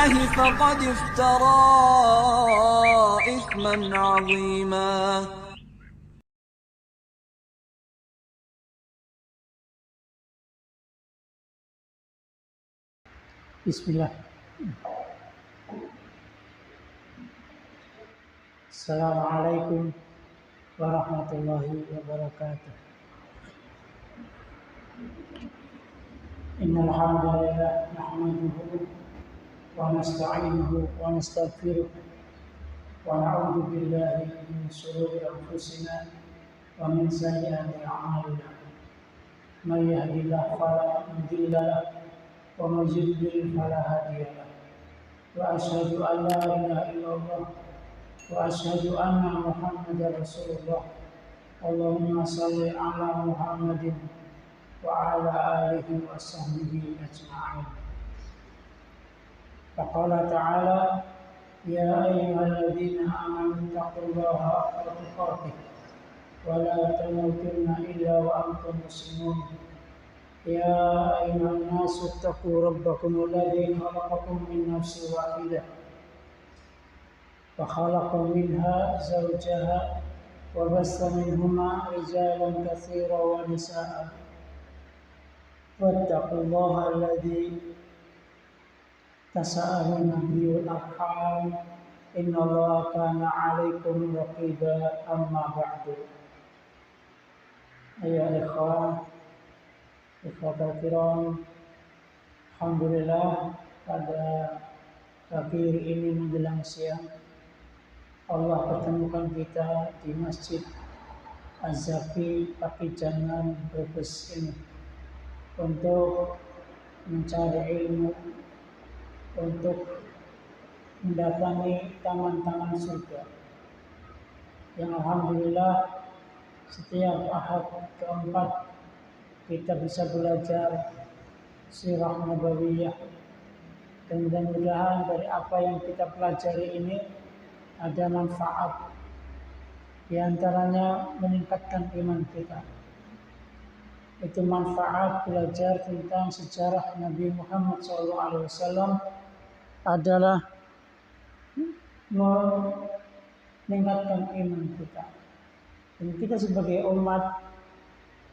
الله فقد افترى إثما عظيما. Bismillah. Assalamualaikum warahmatullahi wabarakatuh. Innal hamdalillah nahmaduhu wa nasta'inuhu wa nastaghfiruh wa na'udzu billahi min shururi anfusina wa min sayyiati a'malina. May yahdihillahu fala mudilla lahu wa may yudlil fala hadiya lahu. Wa asyhadu an la ilaha illallah wa asyhadu anna Muhammadar Rasulullah. Allahumma shalli ala Muhammadin wa ala alihi wa sahbihi ajma'in. Faqala ta'ala ya ayyuhalladzina amanu taqullaha haqqa tuqatih wa la tamutunna illa wa antum muslimun. Ya ayyuhan nasu taqu rabbakum alladzi khalaqakum min nafsin wahidah wa khalaqa minha zawjaha wa bassa minhuma rijalan katsiran wa nisaa'a wattaqullaha alladzi tasaaluna bihi wal arham innallaha kana 'alaikum raqiba. Amma ba'du. Ayyuhal ikhwatal kiram, alhamdulillah pada pagi ini menjelang siang Allah pertemukan kita di Masjid Az-Zaki Pakijangan Brebes ini untuk mencari ilmu, untuk mendatangi taman-taman surga yang alhamdulillah setiap ahad keempat kita bisa belajar sirah nabawiyah, dan mudah-mudahan dari apa yang kita pelajari ini ada manfaat, di antaranya meningkatkan iman kita. Itu manfaat belajar tentang sejarah Nabi Muhammad SAW adalah meningkatkan iman kita. Dan kita sebagai umat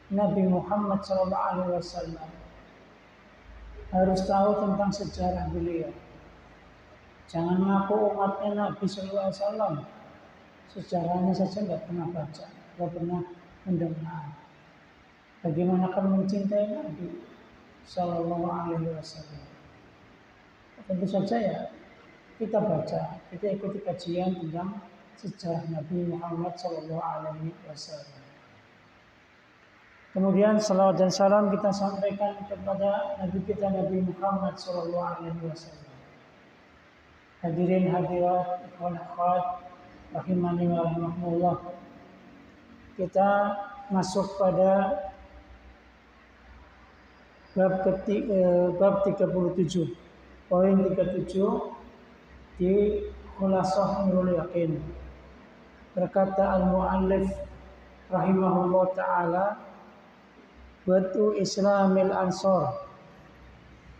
Nabi Muhammad SAW harus tahu tentang sejarah beliau. Jangan ngaku umatnya Nabi SAW, sejarahnya saja nggak pernah baca, nggak pernah mendengar. Bagaimana kamu mencintai Nabi Sallallahu Alaihi Wasallam? Tentu saja ya, kita baca, kita ikuti kajian tentang sejarah Nabi Muhammad Sallallahu Alaihi Wasallam. Kemudian salawat dan salam kita sampaikan kepada Nabi kita Nabi Muhammad Sallallahu Alaihi Wasallam. Hadirin hadirat ikhwan akhwat rahimani wa rahimakumullah. Kita masuk pada bab 37, poin 37 di Khulasah Nurul Yaqin. Berkata al-muallif rahimahullah ta'ala, batu Islamil Ansor,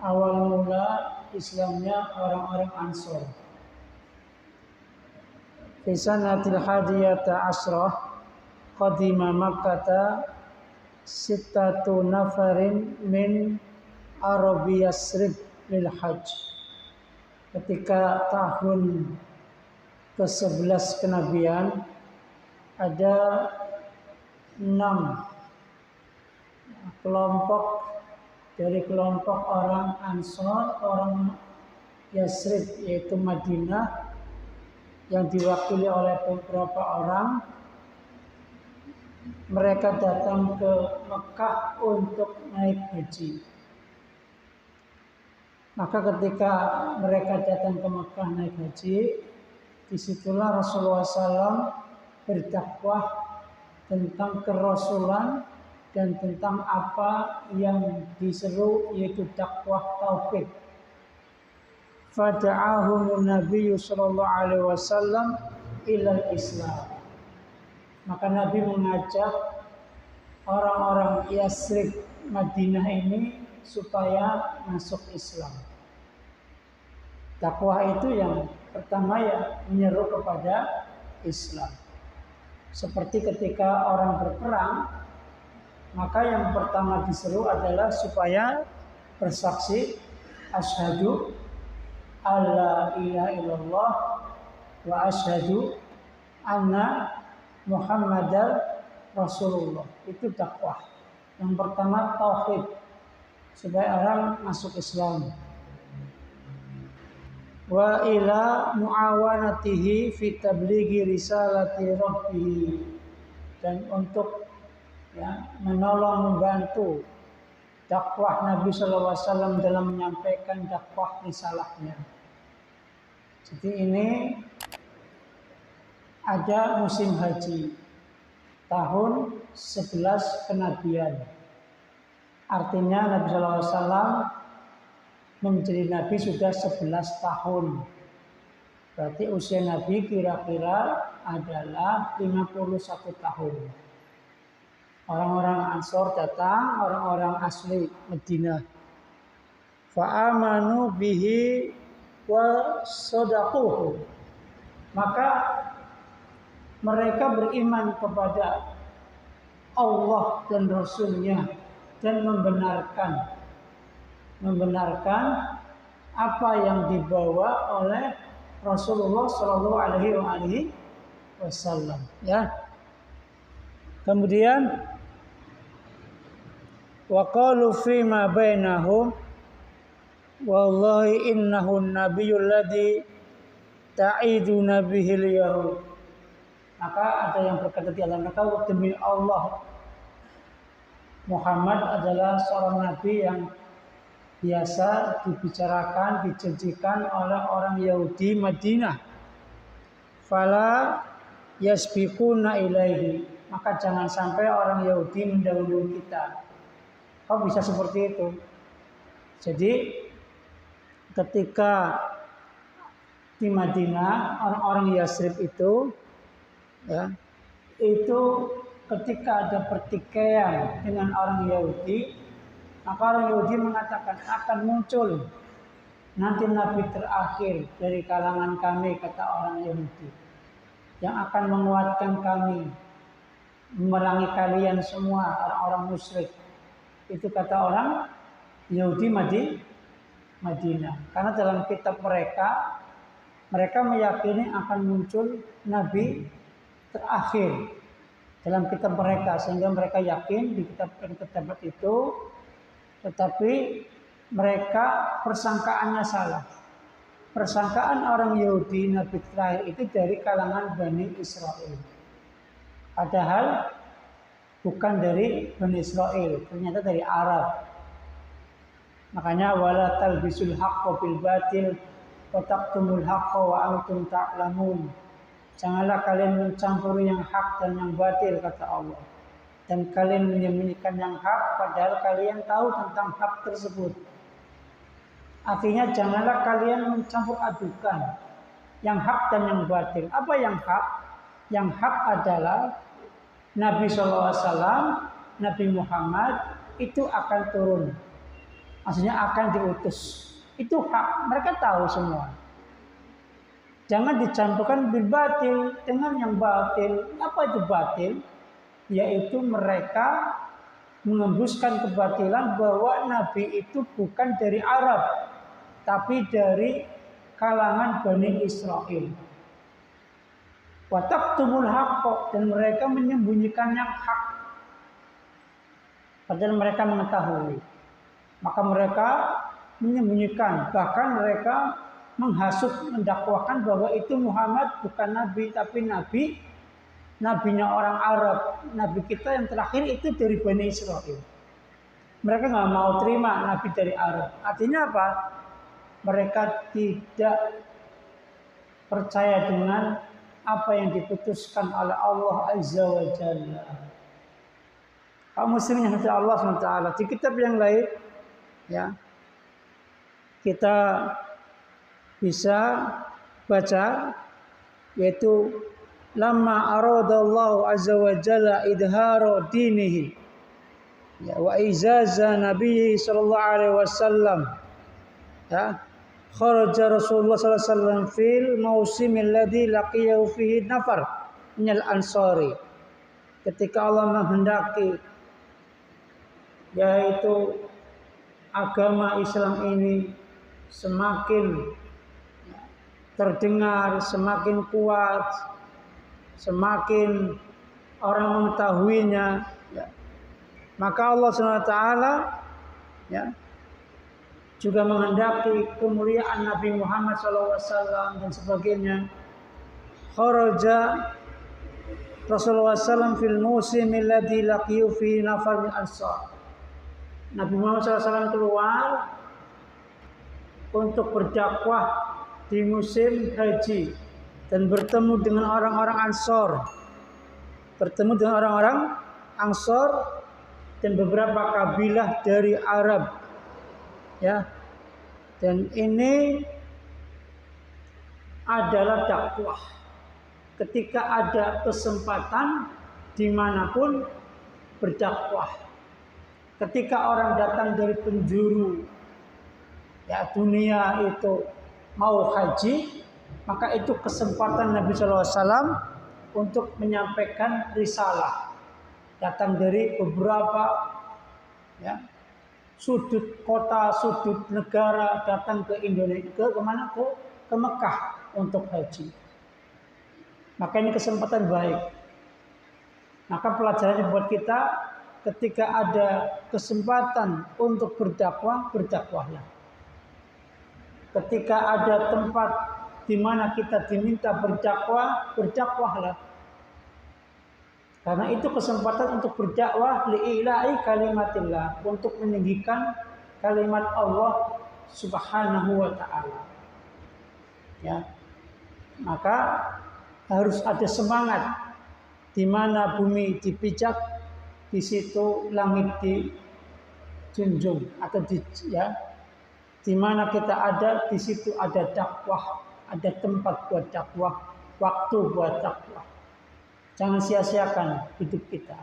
awal mula Islamnya orang-orang Ansor. Fi sanatil hadiyata asrah qadima Makkata sittatu nafarin min Arabi Yasrib lil hajj. Ketika tahun ke-11 kenabian, ada 6 kelompok dari kelompok orang Ansor, orang Yasrib yaitu Madinah, yang diwakili oleh beberapa orang. Mereka datang ke Mekah untuk naik haji. Maka ketika mereka datang ke Mekah naik haji, disitulah Rasulullah SAW berdakwah tentang kerasulan dan tentang apa yang diseru, yaitu dakwah tauhid. Fada'ahum Nabi sallallahu alaihi wasallam ilal Islam. Maka Nabi mengajak orang-orang Yasrib Madinah ini supaya masuk Islam. Takwa itu yang pertama ya menyeru kepada Islam. Seperti ketika orang berperang, maka yang pertama diseru adalah supaya bersaksi asyhadu alla ilaha illallah wa asyhadu anna Muhammadar Rasulullah. Itu dakwah. Yang pertama tauhid supaya orang masuk Islam. Wa ila muawanatihi fi tablighi risalati rabbih, dan untuk ya menolong membantu dakwah Nabi SAW dalam menyampaikan dakwah risalahnya. Jadi ini ada musim haji tahun 11 kenabian. Artinya Nabi SAW menjadi Nabi sudah 11 tahun. Berarti usia Nabi kira-kira adalah 51 tahun. Orang-orang Ansor datang, orang-orang asli Madinah. Fa'amanu bihi wa sodaquhu. Maka mereka beriman kepada Allah dan Rasulnya dan membenarkan apa yang dibawa oleh Rasulullah Shallallahu Alaihi Wasallam. Ya. Kemudian waqalu fi ma bainahum wallahi innahu nabiyyul ladzi ta'idu nabihil yahud. Maka ada yang berkata di antara mereka, demi Allah, Muhammad adalah seorang nabi yang biasa dibicarakan, dijanjikan oleh orang Yahudi Madinah. Fala yasbiquna ilaihi, maka jangan sampai orang Yahudi mendahului kita. Kok bisa seperti itu? Jadi ketika di Madinah orang-orang Yasrib itu ya, itu ketika ada pertikaian dengan orang Yahudi, maka orang Yahudi mengatakan akan muncul nanti nabi terakhir dari kalangan kami, kata orang Yahudi, yang akan menguatkan kami, memerangi kalian semua orang-orang musyrik. Itu kata orang Yahudi Madinah. Karena dalam kitab mereka meyakini akan muncul nabi terakhir dalam kitab mereka, sehingga mereka yakin di kitab itu, tetapi mereka persangkaannya salah. Persangkaan orang Yahudi nabi terakhir itu dari kalangan Bani Israel, padahal bukan dari Bani Israel, ternyata dari Arab. Makanya wala talbisul haqqo bil batil wa taqtumul haqqo wa antum ta'lamun. Janganlah kalian mencampuri yang hak dan yang batil, kata Allah. Dan kalian menyembunyikan yang hak padahal kalian tahu tentang hak tersebut. Artinya janganlah kalian mencampur adukan yang hak dan yang batil. Apa yang hak? Yang hak adalah Nabi SAW, Nabi Muhammad itu akan turun. Maksudnya akan diutus. Itu hak, mereka tahu semua. Jangan dicampurkan bil batil dengan yang batil. Apa itu batil? Yaitu mereka mengembuskan kebatilan bahwa Nabi itu bukan dari Arab, tapi dari kalangan Bani Israel. Wa taqtumul haqqo, dan mereka menyembunyikan yang hak, padahal mereka mengetahui. Maka mereka menyembunyikan, bahkan mereka menghasut, mendakwakan bahwa itu Muhammad bukan nabi, tapi nabinya orang Arab. Nabi kita yang terakhir itu dari Bani Israel. Mereka nggak mau terima nabi dari Arab. Artinya apa? Mereka tidak percaya dengan apa yang diputuskan oleh Allah Azza wa Jalla. Kaum muslimin yang dirahmati Allah SWT, di kitab yang lain ya kita bisa baca, yaitu lamma aradallahu azza wa jalla idhara dinihi ya wa izaza nabiyyi sallallahu alaihi wasallam ya kharaja Rasulullah sallallahu alaihi wasallam fil mausimil ladzi laqiyahu fihi nafar minal ansari. Ketika Allah menghendaki yaitu agama Islam ini semakin terdengar, semakin kuat, semakin orang mengetahuinya, ya. Maka Allah SWT ya, juga menghendaki kemuliaan Nabi Muhammad SAW dan sebagainya. Kharaja Rasulullah SAW fil musim alladzi laqiyu fi nafar min ansar. Nabi Muhammad SAW keluar untuk berdakwah di musim haji dan bertemu dengan orang-orang Ansor, dan beberapa kabilah dari Arab, ya. Dan ini adalah dakwah. Ketika ada kesempatan dimanapun berdakwah. Ketika orang datang dari penjuru ya dunia itu mau haji, maka itu kesempatan Nabi SAW untuk menyampaikan risalah. Datang dari beberapa ya, sudut kota, sudut negara, datang ke Indonesia, ke Mekah untuk haji. Maka ini kesempatan baik. Maka pelajarannya buat kita, ketika ada kesempatan untuk berdakwah, berdakwahlah. Ketika ada tempat di mana kita diminta berdakwah, berdakwahlah. Karena itu kesempatan untuk berdakwah li'ila'i kalimatillah, untuk meninggikan kalimat Allah Subhanahu wa taala. Ya. Maka harus ada semangat, di mana bumi dipijak, di situ langit dijunjung atau di mana kita ada, di situ ada dakwah, ada tempat buat dakwah, waktu buat dakwah. Jangan sia-siakan hidup kita.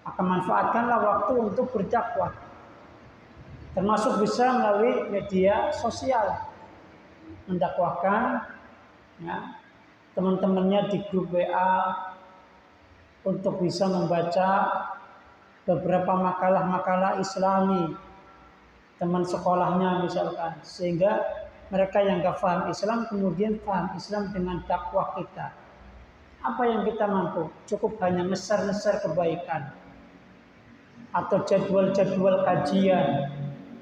Maka manfaatkanlah waktu untuk berdakwah. Termasuk bisa melalui media sosial, mendakwahkan ya, teman-temannya di grup WA untuk bisa membaca beberapa makalah-makalah Islami, teman sekolahnya misalkan, sehingga mereka yang gak paham Islam kemudian paham Islam dengan dakwah kita. Apa yang kita mampu? Cukup hanya ngeser-ngeser kebaikan, atau jadwal-jadwal kajian,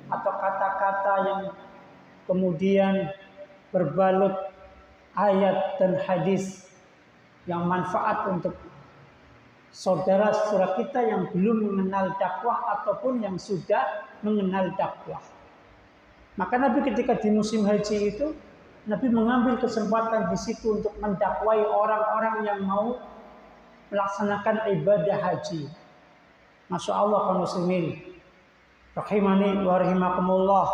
atau kata-kata yang kemudian berbalut ayat dan hadis yang manfaat untuk saudara-saudara kita yang belum mengenal dakwah ataupun yang sudah mengenal dakwah. Maka Nabi ketika di musim haji itu, Nabi mengambil kesempatan di situ untuk mendakwai orang-orang yang mau melaksanakan ibadah haji. Masya Allah kaum muslimin, rahimani wa rahimakumullah.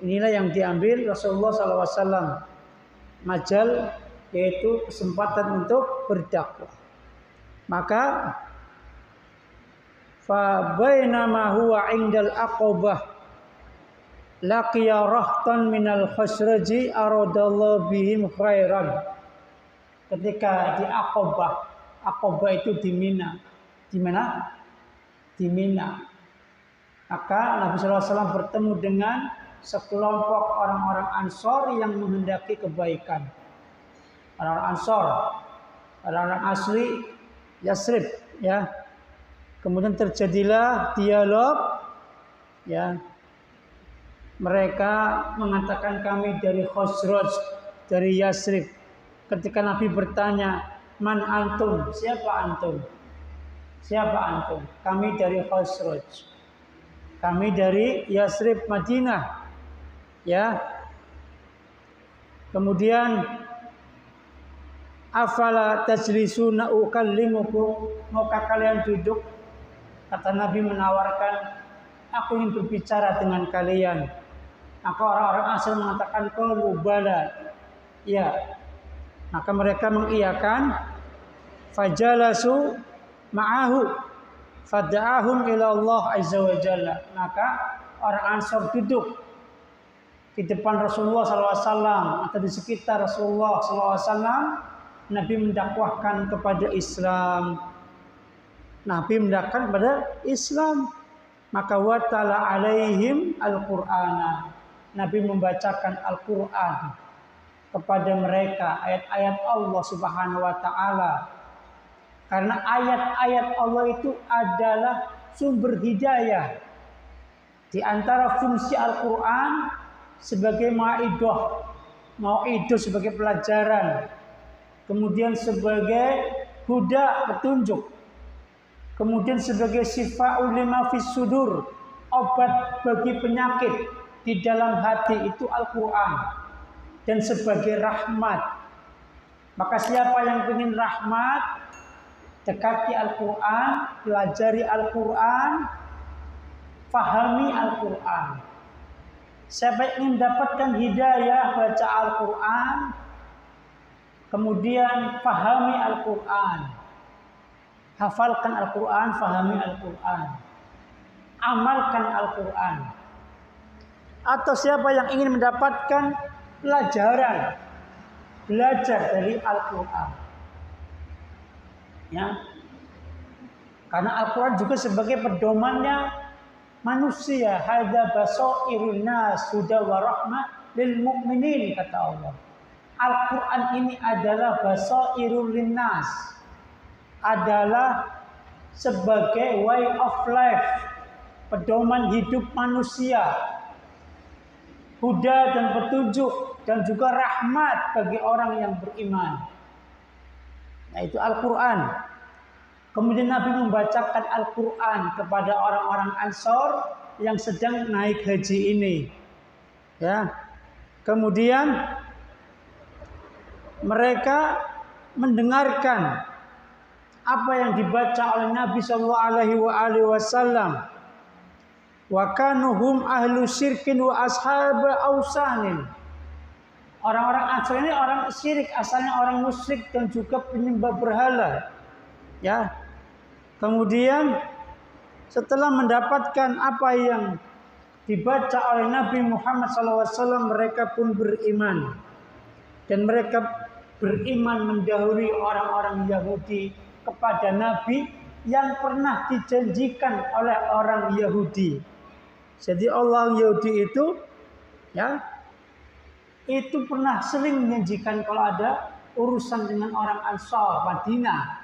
Inilah yang diambil Rasulullah SAW, majal, yaitu kesempatan untuk berdakwah. Maka fa bainama huwa indal aqabah laqiya rahtan minal khasraji aradallahu bihim khairan. Ketika di Aqabah, Aqabah itu di Mina. Di mana? Di Mina. Maka Nabi SAW bertemu dengan sekelompok orang-orang Ansor yang menghendaki kebaikan. Orang-orang Ansor, orang-orang asli Yasrib, ya. Kemudian terjadilah dialog, ya. Mereka mengatakan kami dari Khosroj, dari Yasrib. Ketika Nabi bertanya, man antum? Siapa antum? Siapa antum? Kami dari Khosroj. Kami dari Yasrib Madinah. Ya. Kemudian afala tajlisuna ukallimukum, maukah kalian duduk? Kata Nabi menawarkan, aku ingin berbicara dengan kalian. Maka orang-orang asal mengatakan qalu bala. Ya. Maka mereka mengiyakan. Fajalasu ma'ahu fada'ahum ila Allah azza wa jalla. Maka orang Ansor duduk di depan Rasulullah SAW atau di sekitar Rasulullah SAW, Nabi mendakwahkan kepada Islam. Nabi mendakwahkan kepada Islam. Maka watala alaihim al-Qur'ana. Nabi membacakan Al-Quran kepada mereka, ayat-ayat Allah Subhanahu wa Ta'ala. Karena ayat-ayat Allah itu adalah sumber hidayah. Di antara fungsi Al-Quran sebagai mau'idah sebagai pelajaran, kemudian sebagai huda, petunjuk, kemudian sebagai sifa'ul lima fis sudur, obat bagi penyakit di dalam hati itu Al-Quran, dan sebagai rahmat. Maka siapa yang ingin rahmat, dekati Al-Quran, pelajari Al-Quran, fahami Al-Quran. Siapa yang ingin mendapatkan hidayah, baca Al-Quran, kemudian fahami Al-Quran, hafalkan Al-Quran, fahami Al-Quran, amalkan Al-Quran. Atau siapa yang ingin mendapatkan pelajaran, belajar dari Al-Quran, ya, karena Al-Quran juga sebagai pedomannya manusia. Hadza basairun nas huda wa rahmah lil mu'minin, kata Allah. Al-Quran ini adalah basairul linnas, adalah sebagai way of life, pedoman hidup manusia, huda dan petunjuk, dan juga rahmat bagi orang yang beriman. Nah, itu Al-Quran. Kemudian Nabi membacakan Al-Quran kepada orang-orang Ansor yang sedang naik haji ini. Ya. Kemudian mereka mendengarkan apa yang dibaca oleh Nabi SAW. Wa kanuhum ahlu syirkin wa ashab ausanin. Orang-orang Ansor ini orang syirik, asalnya orang musyrik dan juga penyembah berhala. Ya. Kemudian setelah mendapatkan apa yang dibaca oleh Nabi Muhammad SAW, mereka pun beriman. Dan mereka beriman mendahului orang-orang Yahudi kepada Nabi yang pernah dijanjikan oleh orang Yahudi. Jadi orang Yahudi itu, ya, itu pernah sering menjanjikan kalau ada urusan dengan orang Ansor Madinah.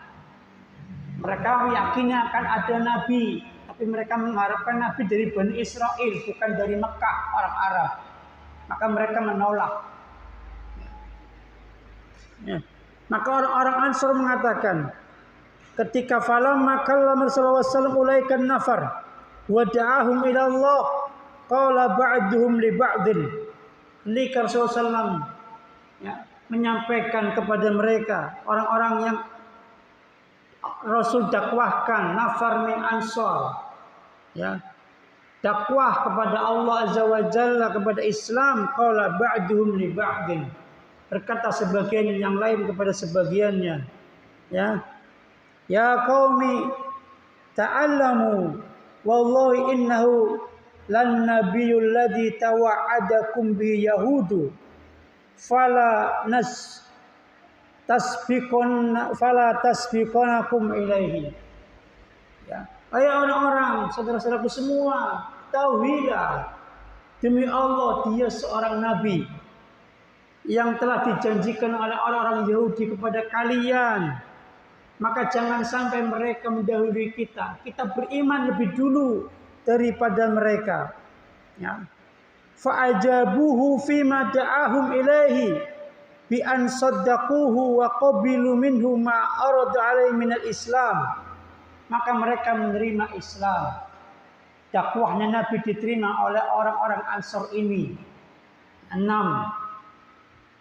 Mereka meyakini akan ada Nabi, tapi mereka mengharapkan Nabi dari Bani Israel, bukan dari Mekah, orang Arab. Maka mereka menolak. Ya. Maka orang-orang Ansor mengatakan, ketika falamma kallama Rasulullah sallallahu alaihi wasallam nafar wa da'ahum ila Allah, qala ba'duhum li ba'din. Ketika Rasulullah sallallahu, ya, menyampaikan kepada mereka, orang-orang yang Rasul dakwahkan, nafar min Ansor, ya, dakwah kepada Allah Azza wa Jalla, kepada Islam, qala ba'duhum li ba'din. Berkata sebagian yang lain kepada sebagiannya, ya, ya qaumi ta'allamu wallahi innahu lan nabiyyul ladzi tawa'adakum bi yahudu fala tasbiqanakum ilaihi. Ya, ayo orang-orang, saudara-saudaraku semua, tauhidlah, demi Allah dia seorang nabi yang telah dijanjikan oleh orang-orang Yahudi kepada kalian. Maka jangan sampai mereka mendahului kita. Kita beriman lebih dulu daripada mereka. Ya. Fa'ajabuhu fima da'ahum ilaihi bi an saddaquhu wa qabilu minhu ma arada alaihi minal Islam. Maka mereka menerima Islam. Dakwahnya Nabi diterima oleh orang-orang Ansor ini. 6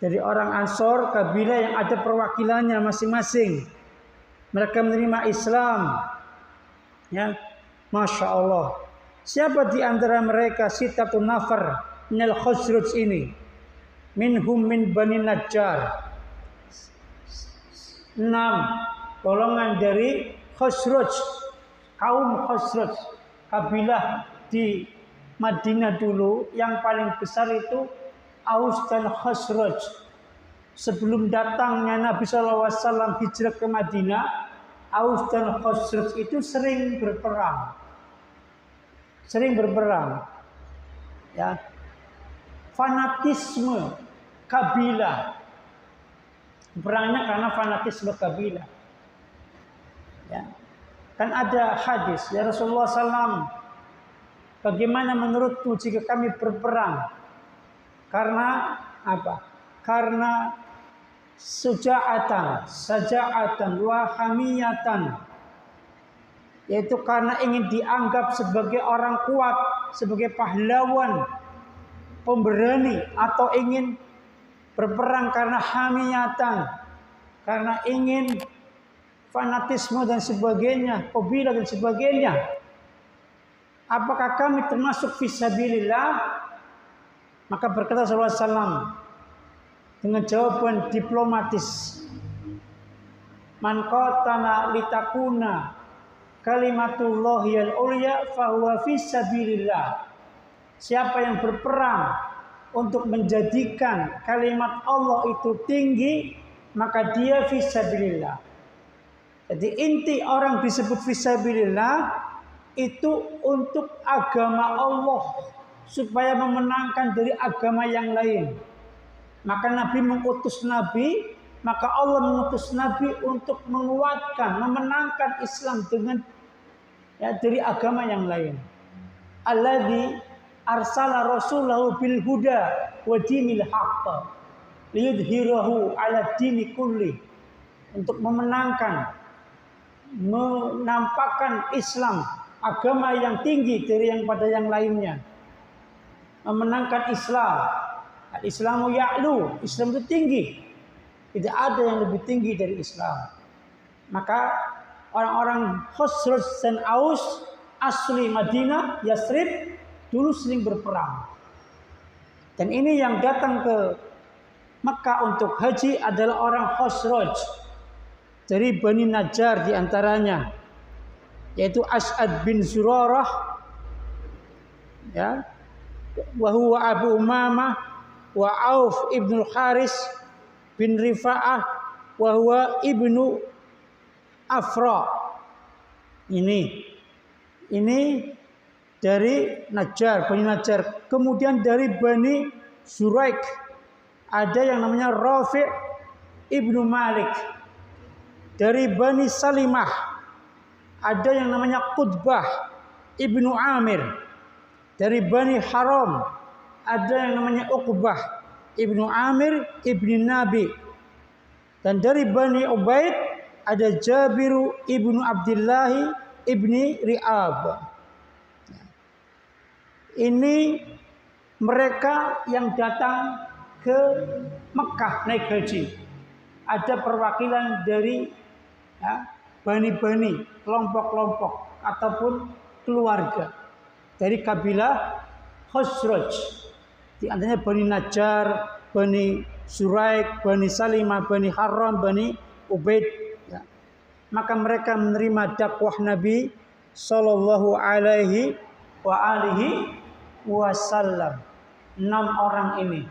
dari orang Ansor, kabilah yang ada perwakilannya masing-masing. Mereka menerima Islam. Ya, Masya Allah. Siapa di antara mereka sitatun nafar minal Khazraj ini? Minhum min Bani Najjar. 6 golongan dari Khazraj, kaum Khazraj, kabilah di Madinah dulu yang paling besar itu Aus dan Khazraj. Sebelum datangnya Nabi SAW hijrah ke Madinah, Aus dan Khazraj itu sering berperang. Ya. Fanatisme kabilah. Perangnya karena fanatisme kabilah. Ya. Kan ada hadis, ya Rasulullah SAW, bagaimana menurutmu jika kami berperang? Karena apa? Karena saja'atan wa hamiyatan, yaitu karena ingin dianggap sebagai orang kuat, sebagai pahlawan, pemberani, atau ingin berperang karena hamiyatan, karena ingin fanatisme dan sebagainya, kabilah dan sebagainya. Apakah kami termasuk fisabilillah? Maka berkata Rasulullah SAW dengan jawaban diplomatis, man qatala litakuna kalimatullahil ulya fahuwa fisabilillah. Siapa yang berperang untuk menjadikan kalimat Allah itu tinggi, maka dia fisabilillah. Jadi inti orang disebut fisabilillah itu untuk agama Allah, supaya memenangkan dari agama yang lain. Maka Nabi mengutus Nabi, maka Allah mengutus Nabi untuk menguatkan, memenangkan Islam dengan dari agama yang lain. Alladzi arsala rasulahu bil huda wa dinil haqq liyudhhirahu ala dini kulli, untuk memenangkan, menampakkan Islam, agama yang tinggi dari yang pada yang lainnya. Memenangkan Islam. Islamu ya'lu, Islam itu tinggi. Tidak ada yang lebih tinggi dari Islam. Maka orang-orang Khazraj dan Aus asli Madinah, Yasrib, dulu sering berperang. Dan ini yang datang ke Mekah untuk haji adalah orang Khazraj dari Bani Najjar diantaranya, yaitu As'ad bin Zurarah, ya, wa huwa Abu Umamah, wa Auf ibnu Haris bin Rifa'ah, wa huwa ibnu Afra. Ini dari Najjar, Bani Najjar. Kemudian dari Bani Zuraik ada yang namanya Rafi' ibnu Malik. Dari Bani Salimah ada yang namanya Qutbah ibnu Amir. Dari Bani Haram ada yang namanya Uqbah ibnu Amir ibnu Nabi. Dan dari Bani Ubaid ada Jabiru ibnu Abdillahi ibni Ri'ab. Ini mereka yang datang ke Mekah naik haji. Ada perwakilan dari bani-bani, kelompok-kelompok ataupun keluarga dari kabilah Khazraj. Di antaranya Bani Najjar, Bani Zuraik, Bani Salimah, Bani Haram, Bani Ubaid. Ya. Maka mereka menerima dakwah Nabi Sallallahu Alaihi Wasallam. 6 orang ini,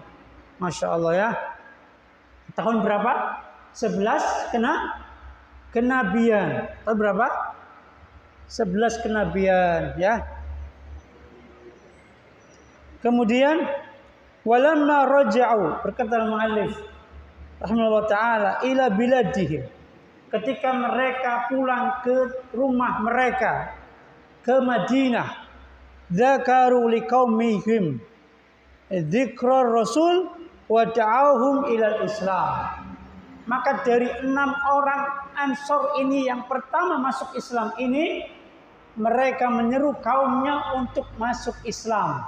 Masya Allah ya. Tahun berapa? 11 kenabian. Tahun berapa? 11 kenabian ya. Kemudian walamma raja'u, berkata al-muallif rahimahullah taala, ila biladihim, ketika mereka pulang ke rumah mereka ke Madinah, dzakaru liqaumihim dzikra rasul wa da'awhum ilal Islam. Maka dari 6 orang Ansor ini yang pertama masuk Islam ini, mereka menyeru kaumnya untuk masuk Islam.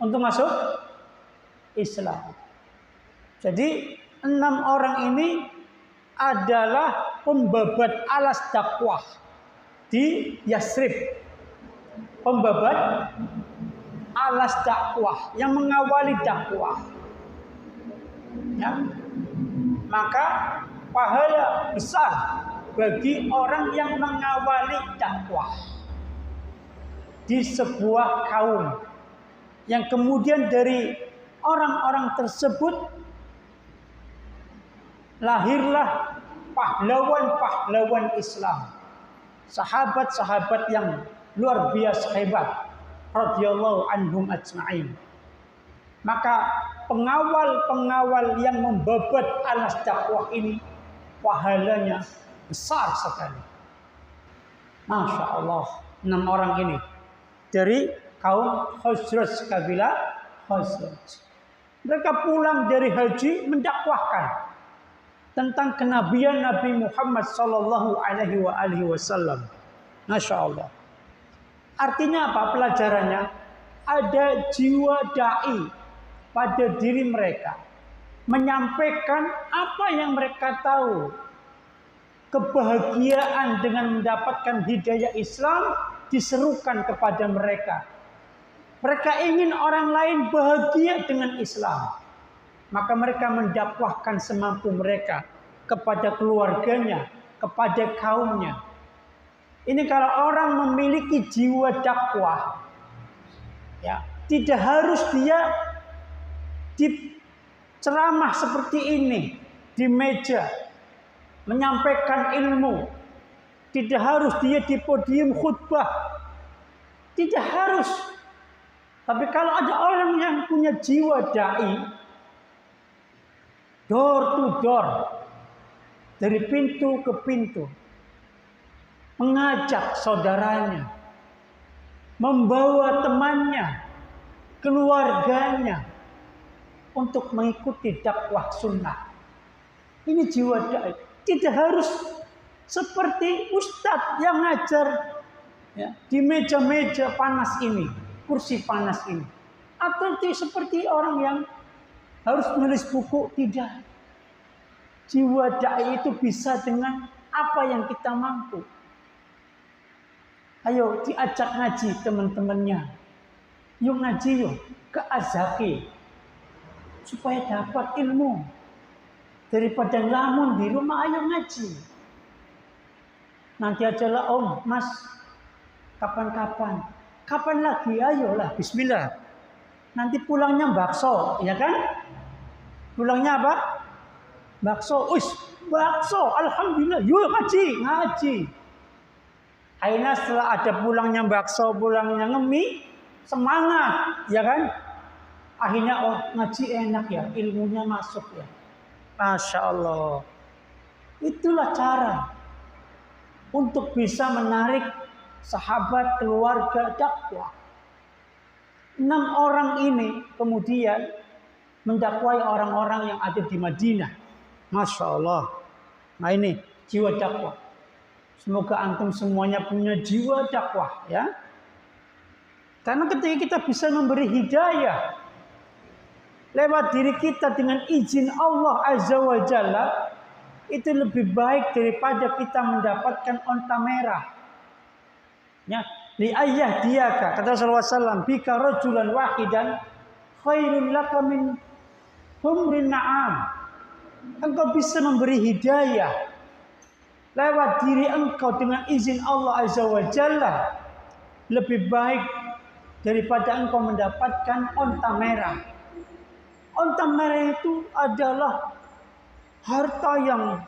Untuk masuk Islam. Jadi 6 orang ini adalah pembabat alas dakwah di Yasrib. Pembabat alas dakwah yang mengawali dakwah. Ya. Maka pahala besar bagi orang yang mengawali dakwah di sebuah kaum, yang kemudian dari orang-orang tersebut lahirlah pahlawan-pahlawan Islam, sahabat-sahabat yang luar biasa hebat, radhiyallahu anhum ajma'in. Maka pengawal-pengawal yang membabat alas dakwah ini pahalanya besar sekali. Masya Allah, 6 orang ini dari kaum Khazraj, kabilah Khazraj. Mereka pulang dari haji mendakwahkan tentang kenabian Nabi Muhammad sallallahu alaihi wasallam. Masya Allah. Artinya apa pelajarannya? Ada jiwa dai pada diri mereka, menyampaikan apa yang mereka tahu. Kebahagiaan dengan mendapatkan hidayah Islam diserukan kepada mereka. Mereka ingin orang lain bahagia dengan Islam. Maka mereka mendakwahkan semampu mereka kepada keluarganya, kepada kaumnya. Ini kalau orang memiliki jiwa dakwah, ya, tidak harus dia di ceramah seperti ini di meja menyampaikan ilmu. Tidak harus dia di podium khutbah. Tidak harus. Tapi kalau ada orang yang punya jiwa dai, door to door, dari pintu ke pintu, mengajak saudaranya, membawa temannya, keluarganya untuk mengikuti dakwah sunnah. Ini jiwa dai. Tidak harus seperti ustadz yang ngajar, ya, di meja-meja panas ini, kursi panas ini, atau seperti orang yang harus menulis buku. Tidak. Jiwa dai itu bisa dengan apa yang kita mampu. Ayo diajak ngaji teman-temannya. Yuk ngaji yuk ke Azaki supaya dapat ilmu. Daripada ngelamun di rumah, ayo ngaji. Nanti ajalah om, mas, kapan-kapan. Kapan lagi? Ayolah, bismillah. Nanti pulangnya bakso, ya kan? Pulangnya apa? Bakso. Bakso, alhamdulillah. Yuk ngaji. Akhirnya setelah ada pulangnya bakso, pulangnya ngemi, semangat, ya kan? Akhirnya ngaji enak ya, ilmunya masuk ya. Masya Allah. Itulah cara untuk bisa menarik sahabat, keluarga, dakwah. 6 orang ini kemudian mendakwai orang-orang yang ada di Madinah. Masya Allah. Nah ini jiwa dakwah. Semoga antum semuanya punya jiwa dakwah, ya. Karena ketika kita bisa memberi hidayah lewat diri kita dengan izin Allah Azza wa Jalla, itu lebih baik daripada kita mendapatkan onta merah. Ya, li ayyah diyaka, kata Rasulullah SAW, bika rajulan wahidan khairun laka min humrin na'am. Engkau bisa memberi hidayah lewat diri engkau dengan izin Allah Azza wa Jalla, lebih baik daripada engkau mendapatkan onta merah. Onta merah itu adalah harta yang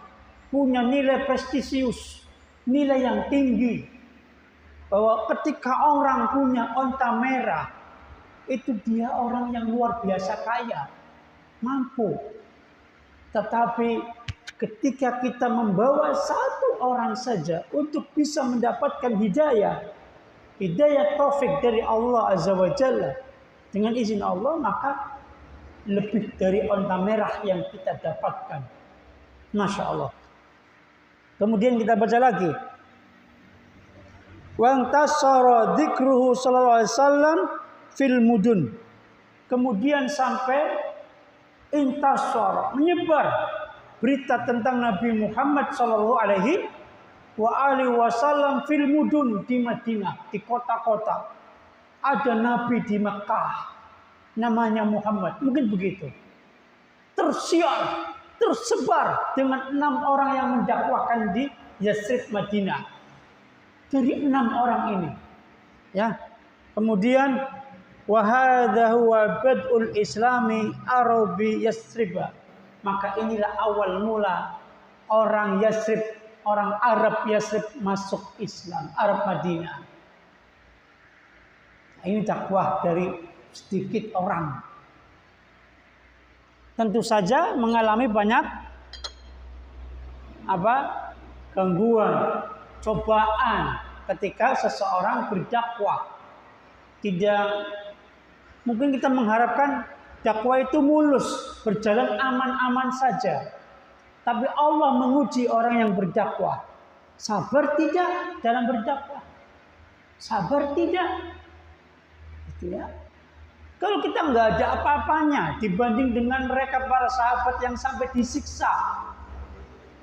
punya nilai prestisius, nilai yang tinggi. Bahwa ketika orang punya onta merah, itu dia orang yang luar biasa kaya, mampu. Tetapi ketika kita membawa satu orang saja untuk bisa mendapatkan hidayah taufik dari Allah Azza wa Jalla dengan izin Allah, maka lebih dari onta merah yang kita dapatkan. Masya Allah. Kemudian kita baca lagi. Wa antasara dzikruhu sallallahu alaihi wasallam fil mudun. Kemudian sampai intasara, menyebar berita tentang Nabi Muhammad sallallahu alaihi wasallam fil mudun, di Madinah, di kota-kota. Ada nabi di Mekah namanya Muhammad, mungkin begitu. Tersiar, tersebar dengan 6 orang yang mendakwahkan di Yasrib Madinah. Dari 6 orang ini, ya. Kemudian Wa hadza huwa bad'ul islami arabi Yasrib. Maka inilah awal mula orang Yasrib, orang Arab Yasrib masuk Islam, Arab Madinah. Ini dakwah dari sedikit orang. Tentu saja mengalami banyak gangguan, cobaan ketika seseorang berdakwah. Tidak mungkin kita mengharapkan dakwah itu mulus, berjalan aman-aman saja. Tapi Allah menguji orang yang berdakwah. Sabar tidak dalam berdakwah? Sabar tidak? Gitu ya. Kalau kita nggak ada apa-apanya dibanding dengan mereka para sahabat yang sampai disiksa.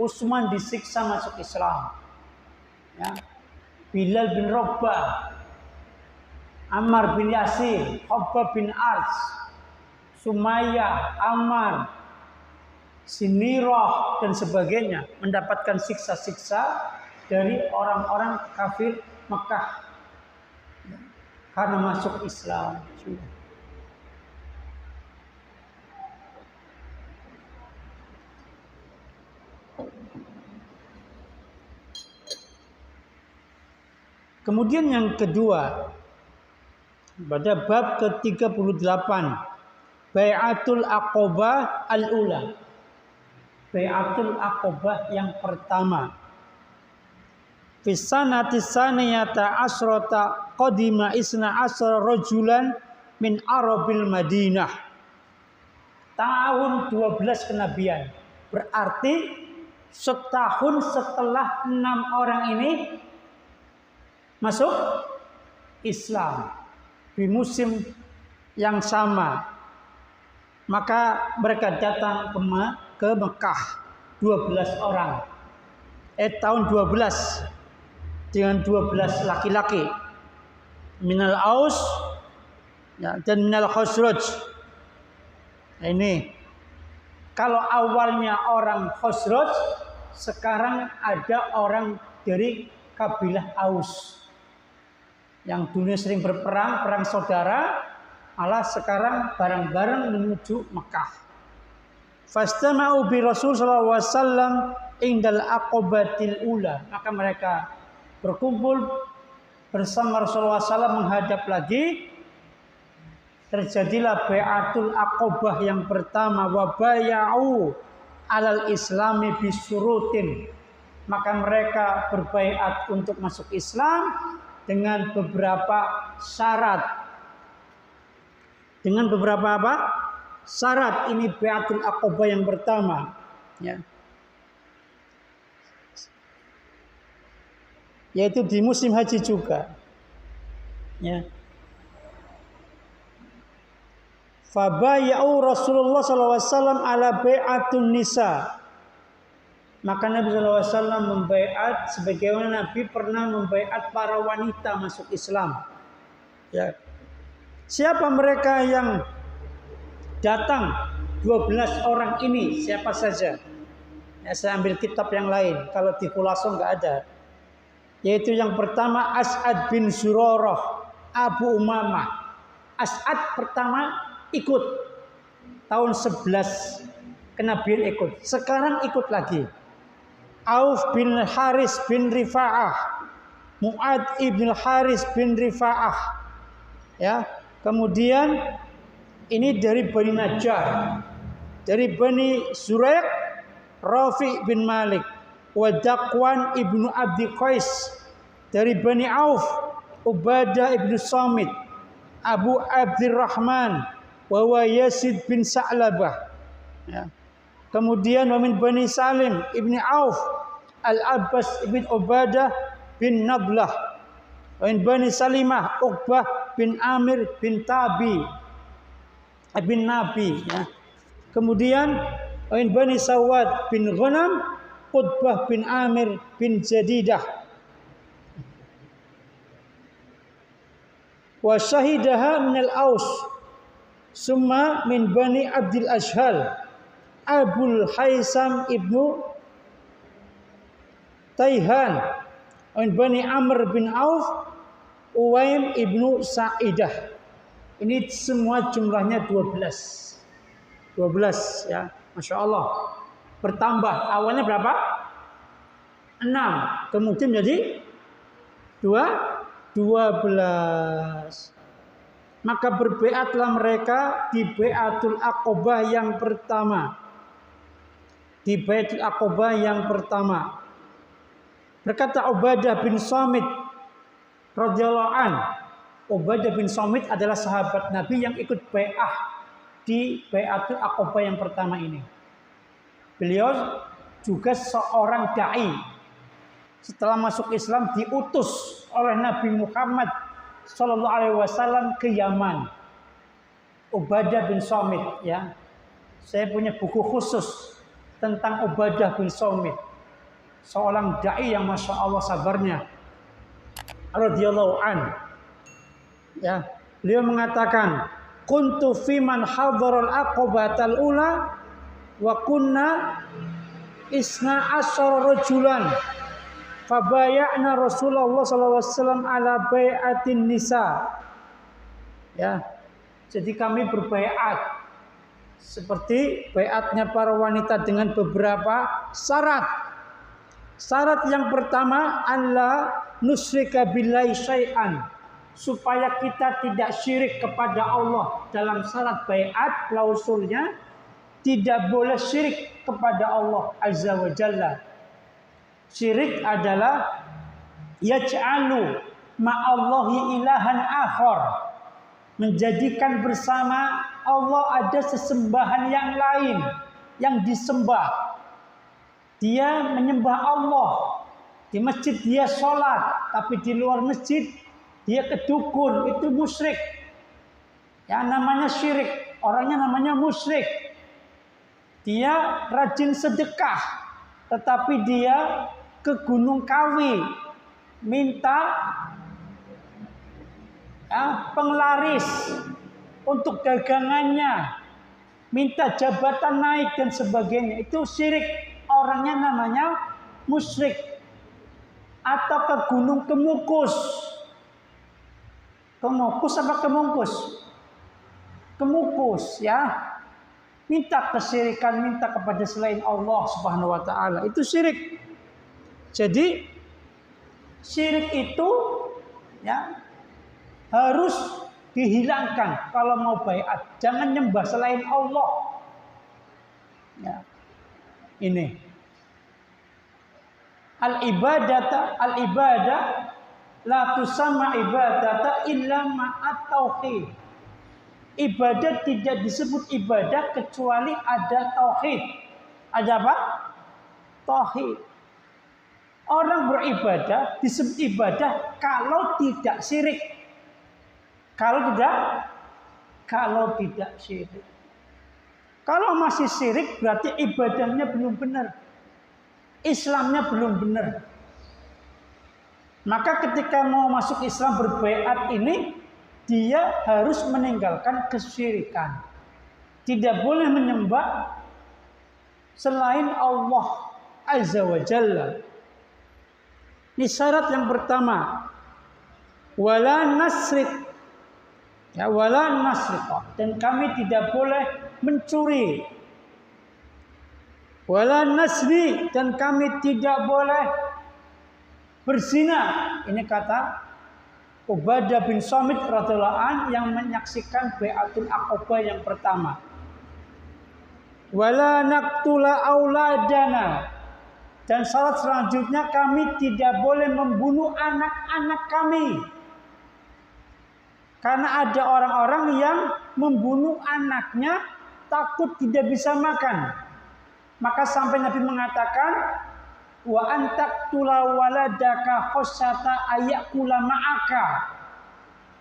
Utsman disiksa masuk Islam. Ya. Bilal bin Rabah, Ammar bin Yasir, Khabbab bin Ars, Sumayyah, Ammar, Sinirah dan sebagainya mendapatkan siksa-siksa dari orang-orang kafir Mekah karena masuk Islam. Kemudian yang kedua, pada bab ke-38, Bai'atul Aqabah al-Ula. Bai'atul Aqabah yang pertama. Fi sanati saniyata asrata qadima isna asra rajulan min Arabil Madinah. Tahun 12 kenabian. Berarti setahun setelah 6 orang ini masuk Islam di musim yang sama, maka mereka datang ke Mekah 12 orang. Tahun 12 dengan 12 laki-laki minal Aus ya, dan minal Khosraj. Nah, ini kalau awalnya orang Khosraj, sekarang ada orang dari kabilah Aus yang dulu sering berperang, perang saudara, malah sekarang bareng-bareng menuju Mekah. Fastama'u bi Rasul sallallahu alaihi wasallam indal aqabatil ula. Maka mereka berkumpul bersama Rasulullah SAW menghadap lagi. Terjadilah bai'atul aqabah yang pertama, wa bay'u alal islami bisurutin. Maka mereka berbaiat untuk masuk Islam dengan beberapa syarat. Dengan beberapa syarat. Ini bai'atul aqabah yang pertama, ya. Yaitu di musim haji juga. Ya. Fabaya'u Rasulullah SAW ala bai'atun nisa. Maka Nabi SAW membaiat sebagaimana Nabi pernah membaiat para wanita masuk Islam. Ya. Siapa mereka yang datang 12 orang ini? Siapa saja? Ya, saya ambil kitab yang lain. Kalau di Khulaso nggak ada. Yaitu yang pertama As'ad bin Zurarah, Abu Umamah. As'ad pertama ikut tahun 11 kenabian ikut. Sekarang ikut lagi. Auf bin Haris bin Rifa'ah, Mu'ad ibn Haris bin Rifa'ah. Ya, kemudian ini dari Bani Najjar, dari Bani Zuraik, Rafi bin Malik, wa Dakwan ibnu Abdi Qais, dari Bani Auf, Ubadah ibnu Samit, Abu Abdurrahman, wa Yazid bin Sa'labah. Ya. Kemudian wa min Bani Salim ibni Auf, Al-Abbas ibn Ubadah bin Nablah. Wa min Bani Salimah, Uqbah bin Amir bin Tabi bin Nabi. Ya. Kemudian wa min Bani Sawad bin Ghanam, Utbah bin Amir bin Jadidah. Wa syahidaha minal Aus. Summa min Bani Abdil Ashhal, Abul Haisam ibnu Taihan. Min Bani Amr bin Auf, Uwaim ibnu Sa'idah. Ini semua jumlahnya 12. 12 ya, Masya Allah. Bertambah, awalnya berapa? 6, kemudian jadi 12. Maka berbaiatlah mereka di Baiatul Aqobah yang pertama. Di Baiatul Aqobah yang pertama. Berkata Ubadah bin Samit radhiyallahu an. Ubadah bin Samit adalah sahabat Nabi yang ikut bai'ah di Baiatul Aqobah yang pertama ini. Beliau juga seorang dai. Setelah masuk Islam diutus oleh Nabi Muhammad Sallallahu Alaihi Wasallam ke Yaman. Ubadah bin Samit ya. Saya punya buku khusus tentang Ubadah bin Samit. Seorang dai yang Masya Allah sabarnya. Radhiyallahu an. Ya, beliau mengatakan, "Kuntu fi man hadaral aqobatal ula wa kunna isna asyara rajulan." Fabaya'na Rasulullah SAW ala bai'atin nisa. Ya, jadi kami berbaiat seperti baiatnya para wanita dengan beberapa syarat. Syarat yang pertama, Allah nusyrika billahi syai'an, supaya kita tidak syirik kepada Allah. Dalam syarat baiat klausulnya tidak boleh syirik kepada Allah Azza wa Jalla. Syirik adalah yaj'alu ma'allahi ilahan akhar, menjadikan bersama Allah ada sesembahan yang lain yang disembah. Dia menyembah Allah, di masjid dia sholat, tapi di luar masjid dia ke dukun, itu musyrik. Ya, namanya syirik, orangnya namanya musyrik. Dia rajin sedekah, tetapi dia ke Gunung Kawi minta penglaris untuk dagangannya, minta jabatan naik dan sebagainya. Itu syirik, orangnya namanya musyrik. Atau ke Gunung Kemukus. Kemukus apa Kemukus? Kemukus ya. Minta kesyirikan, minta kepada selain Allah Subhanahu wa taala. Itu syirik. Jadi syirik itu ya harus dihilangkan kalau mau baiat. Jangan nyembah selain Allah. Ya. Ini al-ibadah la tusamma ibadata illa ma'at tauhid. Ibadah tidak disebut ibadah kecuali ada tauhid. Ada apa? Tauhid. Orang beribadah disebut ibadah kalau tidak syirik. Kalau tidak syirik. Kalau masih syirik berarti ibadahnya belum benar. Islamnya belum benar. Maka ketika mau masuk Islam berbaiat ini, dia harus meninggalkan kesyirikan. Tidak boleh menyembah selain Allah Azza wa Jalla. Ini syarat yang pertama. Wala nasrik. Ya, wala nasrik. Dan kami tidak boleh mencuri. Wala nasri. Dan kami tidak boleh berzina. Ini kata Ubadah bin Samit radhiyallahu an yang menyaksikan Baiatul Aqobah yang pertama. Wala naqtula auladana. Dan syarat selanjutnya kami tidak boleh membunuh anak-anak kami. Karena ada orang-orang yang membunuh anaknya takut tidak bisa makan. Maka sampai Nabi mengatakan, wa antaqtula waladaka khasyata ayakula ma'aka.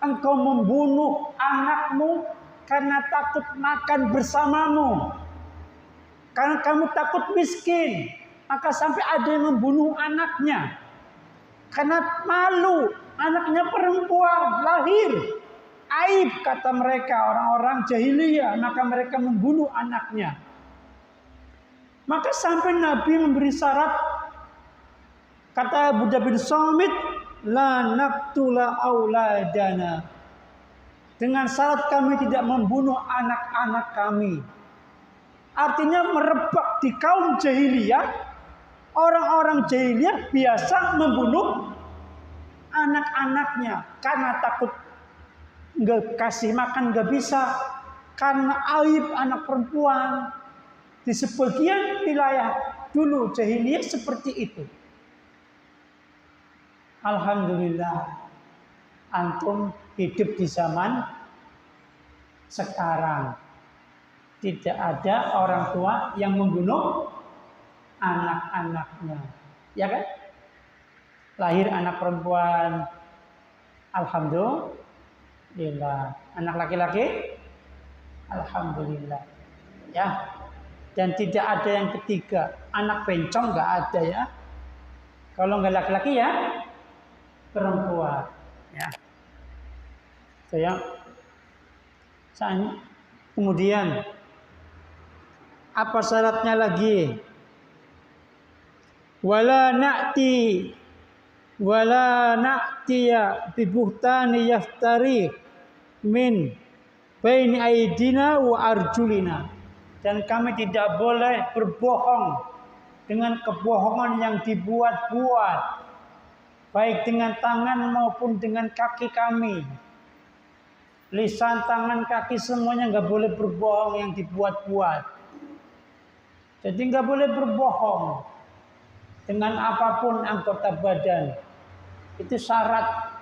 Engkau membunuh anakmu karena takut makan bersamamu. Karena kamu takut miskin. Maka sampai ada yang membunuh anaknya. Karena malu, anaknya perempuan, lahir. Aib kata mereka orang-orang jahiliyah. Maka mereka membunuh anaknya. Maka sampai Nabi memberi syarat. Kata Ubadah bin Samit, la naqtula auladana. dengan syarat kami tidak membunuh anak-anak kami. Artinya merebak di kaum jahiliyah, orang-orang jahiliyah biasa membunuh anak-anaknya karena takut nggak kasih makan nggak bisa, karena aib anak perempuan. Di sebagian wilayah dulu jahiliyah seperti itu. Alhamdulillah, antum hidup di zaman sekarang. Tidak ada orang tua yang membunuh anak-anaknya. Ya kan? Lahir anak perempuan, alhamdulillah. Anak laki-laki, alhamdulillah. Ya. Dan tidak ada yang ketiga, anak bencong nggak ada ya. Kalau nggak laki-laki ya perempuan. Ya. Saya kemudian apa syaratnya lagi? Wala na'tiya bi buhtani yaftari min baini aidina wa arjulina. Dan kami tidak boleh berbohong dengan kebohongan yang dibuat-buat, baik dengan tangan maupun dengan kaki kami. Lisan, tangan, kaki semuanya nggak boleh berbohong yang dibuat-buat. Jadi nggak boleh berbohong dengan apapun anggota badan. Itu syarat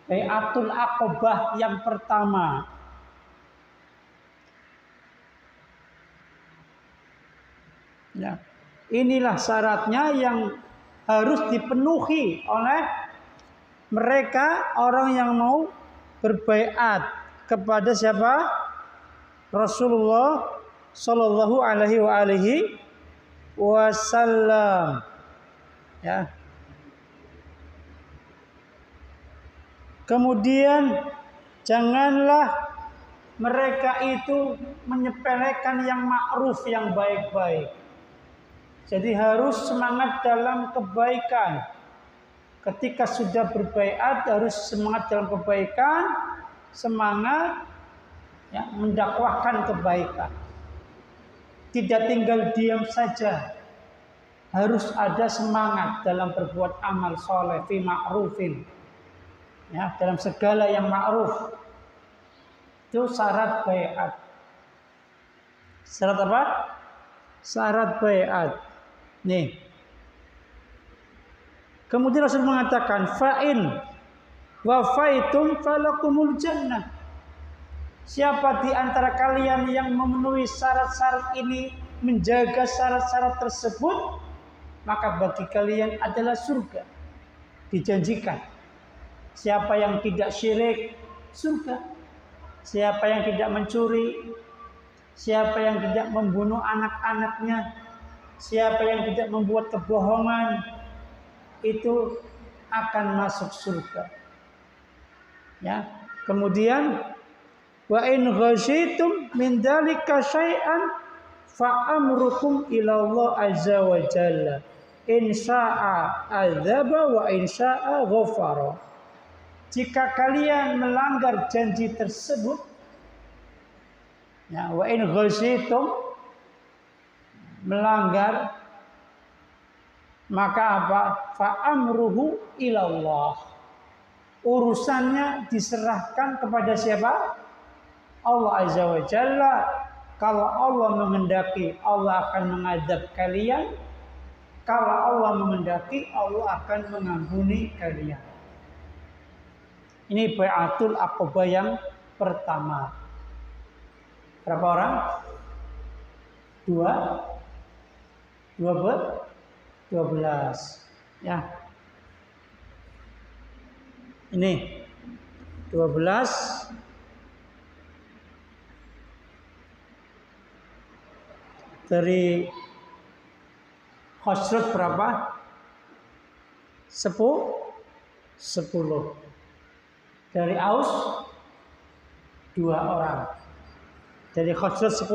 Bai'atul Aqobah yang pertama. Ya, inilah syaratnya yang harus dipenuhi oleh mereka orang yang mau berbaiat kepada siapa? Rasulullah Sallallahu alaihi wasallam. Ya. Kemudian janganlah mereka itu menyepelekan yang ma'ruf, yang baik-baik. Jadi harus semangat dalam kebaikan. Ketika sudah berbaiat harus semangat dalam kebaikan, semangat ya, mendakwahkan kebaikan. Tidak tinggal diam saja. Harus ada semangat dalam berbuat amal soleh fi ma'rufin. Ya, dalam segala yang ma'ruf. Itu syarat baiat. Syarat apa? Syarat baiat. Nih. Kemudian Rasul mengatakan fa'in wafaitum falakumul jannah. Siapa di antara kalian yang memenuhi syarat-syarat ini, menjaga syarat-syarat tersebut, maka bagi kalian adalah surga. Dijanjikan. Siapa yang tidak syirik, surga. Siapa yang tidak mencuri, siapa yang tidak membunuh anak-anaknya, siapa yang tidak membuat kebohongan, itu akan masuk surga. Ya. Kemudian wa in ghasyitum min dzalika syai'an fa amrukum ila Allah azza wa jalla. In syaa'a adzaba wa in syaa'a ghafara. Jika kalian melanggar janji tersebut, ya, wa in ghasyitum, melanggar, maka apa? Fa amruhu ila Allah. Urusannya diserahkan kepada siapa? Allah azza wa jalla. Kalau Allah menghendaki, Allah akan mengadab kalian. Kalau Allah menghendaki, Allah akan mengampuni kalian. Ini Bai'atul Aqobah yang pertama. Berapa orang? 12. Ya. Ini 12. Dari Khosrut berapa? 10. Dari Aus 2 orang. Dari Khosrut 10.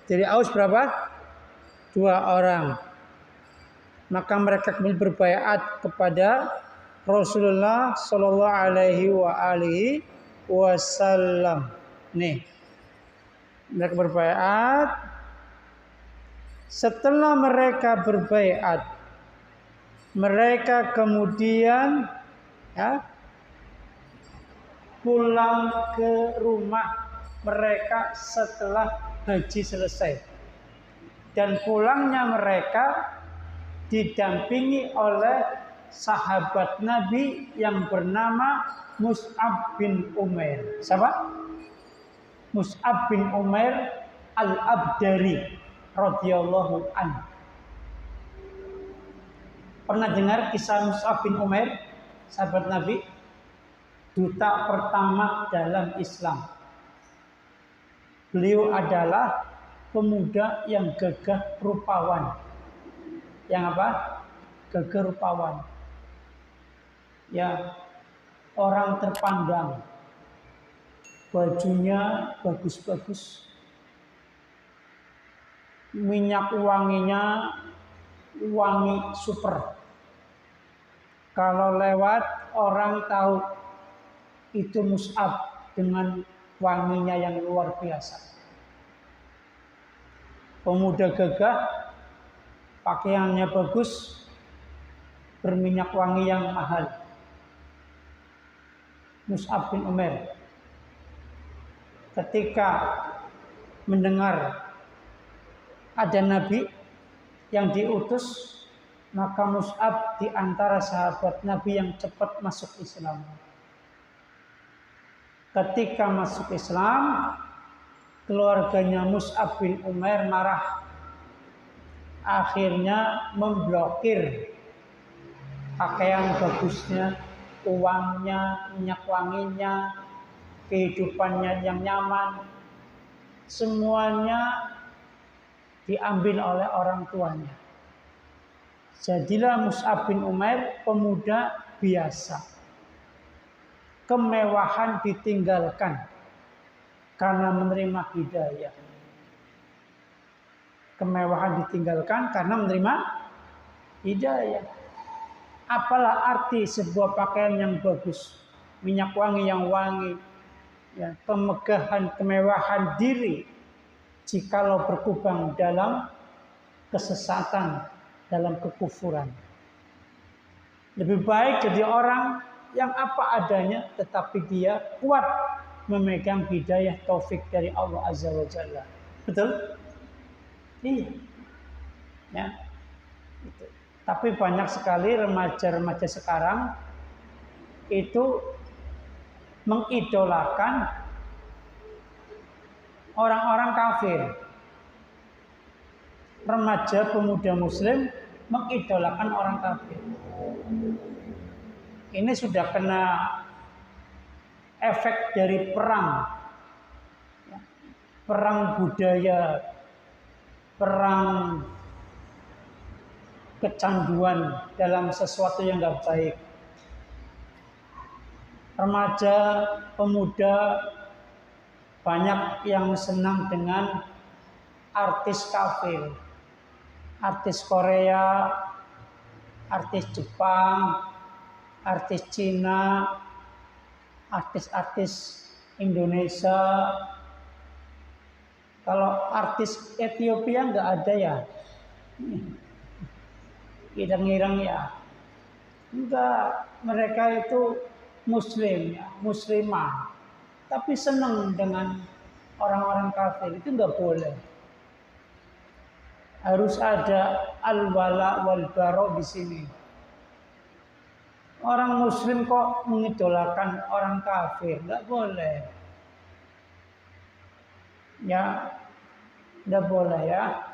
Dari Aus berapa? 2 orang. Maka mereka kemudian berbaiat kepada Rasulullah Sallallahu alaihi wasallam. Nih, mereka berbaiat. Setelah mereka berbaiat, mereka kemudian pulang ke rumah mereka setelah haji selesai. Dan pulangnya mereka didampingi oleh sahabat Nabi yang bernama Mus'ab bin Umair. Siapa? Mus'ab bin Umair Al-Abdari radhiyallahu anhu. Pernah dengar kisah Mus'ab bin Umair, sahabat Nabi, duta pertama dalam Islam. Beliau adalah pemuda yang gagah rupawan. Yang apa? Gagah rupawan. Ya, orang terpandang. Bajunya bagus-bagus. Minyak wanginya wangi super. Kalau lewat orang tahu itu Mus'ab dengan wanginya yang luar biasa. Pemuda gagah, pakaiannya bagus, berminyak wangi yang mahal. Mus'ab bin Umair ketika mendengar ada Nabi yang diutus, maka Mus'ab di antara sahabat Nabi yang cepat masuk Islam. Ketika masuk Islam, keluarganya Mus'ab bin Umair marah. Akhirnya memblokir pakaian bagusnya, uangnya, minyak wanginya, kehidupannya yang nyaman. Semuanya diambil oleh orang tuanya. Jadilah Mus'ab bin Umair pemuda biasa. Kemewahan ditinggalkan karena menerima hidayah. Kemewahan ditinggalkan karena menerima hidayah. Apalah arti sebuah pakaian yang bagus, minyak wangi yang wangi, ya, kemegahan, kemewahan diri, jikalau berkubang dalam kesesatan, dalam kekufuran. Lebih baik jadi orang yang apa adanya, tetapi dia kuat memegang hidayah taufik dari Allah Azza wa Jalla. Betul? Iya. Ya. Itu. Tapi banyak sekali remaja-remaja sekarang itu mengidolakan orang-orang kafir. Remaja pemuda muslim mengidolakan orang kafir. Ini sudah kena efek dari perang. Perang budaya, perang kecanduan dalam sesuatu yang gak baik. Remaja, pemuda banyak yang senang dengan artis kafir, artis Korea, artis Jepang, artis Cina, artis-artis Indonesia. Kalau artis Ethiopia nggak ada ya, ireng-ireng ya. Enggak, mereka itu Muslim ya, Muslimah, tapi senang dengan orang-orang kafir. Itu nggak boleh. Harus ada al-wala wal bara di sini. Orang Muslim kok mengidolakan orang kafir? Nggak boleh. Ya, nggak boleh ya.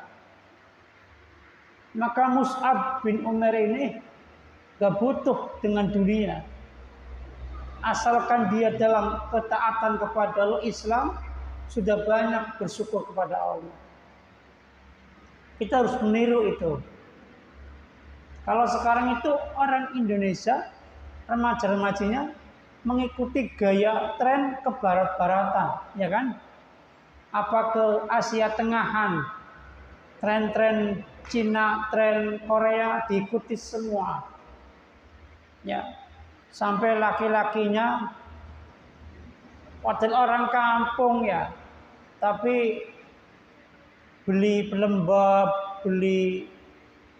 Maka Mus'ab bin Umair ini gak butuh dengan dunia. Asalkan dia dalam ketaatan kepada Allah, Islam, sudah banyak bersyukur kepada Allah. Kita harus meniru itu. Kalau sekarang itu orang Indonesia, remaja-remajinya mengikuti gaya tren ke barat-baratan, ya kan? Apa ke Asia Tengahan, tren-tren Cina, tren Korea diikuti semua. Ya, sampai laki-lakinya Padahal orang kampung ya, tapi beli pelembab, beli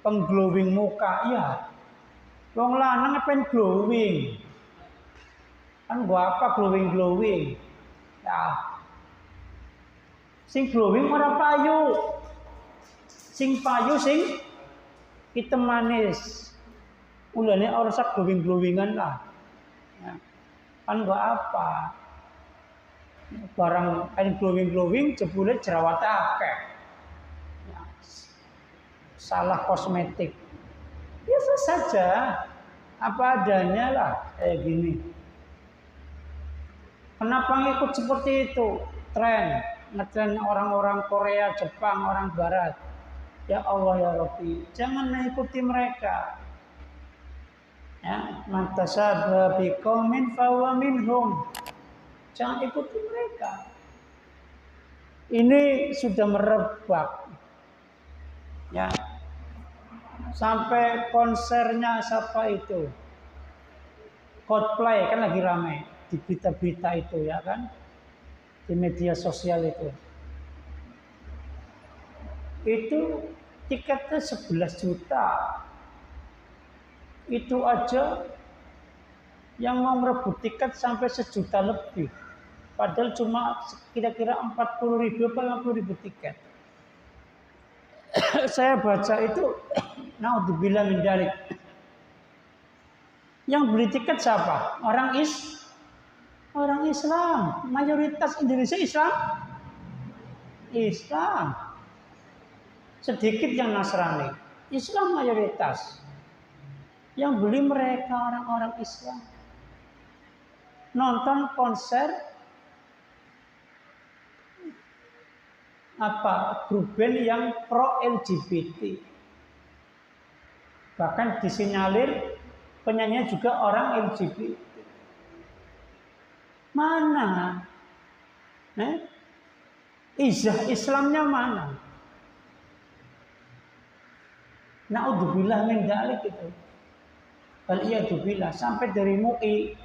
pengglowing muka, ya. Wong lanang pengen glowing, kan gua apa glowing, ya. Sing glowing ora payu, sing payu sing hitam manis. Ulane ora sak glowingan lah, ya. Kan gua apa? Barang kain glowing jebule jerawat akeh. Ya, salah kosmetik. Biasa saja, apa adanya lah kayak gini. Kenapa ngikut seperti itu? Ngetren orang-orang Korea, Jepang, orang Barat. Ya Allah ya Rabbi, jangan mengikuti mereka. Ya, man tasabbaha biqaumin fahuwa minhum. Jangan ikuti mereka. Ini sudah merebak. Ya. Sampai konsernya siapa itu? Coldplay kan lagi ramai di berita-berita itu ya kan? Di media sosial itu. Itu tiketnya 11 juta. Itu aja yang mau merebut tiket sampai 1 juta lebih. Padahal cuma kira-kira 40.000 atau 50.000 tiket. Saya baca itu, naudzubillah min dzalik. Yang beli tiket siapa? Orang Islam. Mayoritas Indonesia Islam. Sedikit yang Nasrani. Islam mayoritas. Yang beli mereka orang-orang Islam. Nonton konser grup band yang pro LGBT. Bahkan disinyalir penyanyinya juga orang LGBT. Mana? Izah Islamnya mana? Naudzubillah min dzalik itu. Waliyadzubillah, sampai dari MUI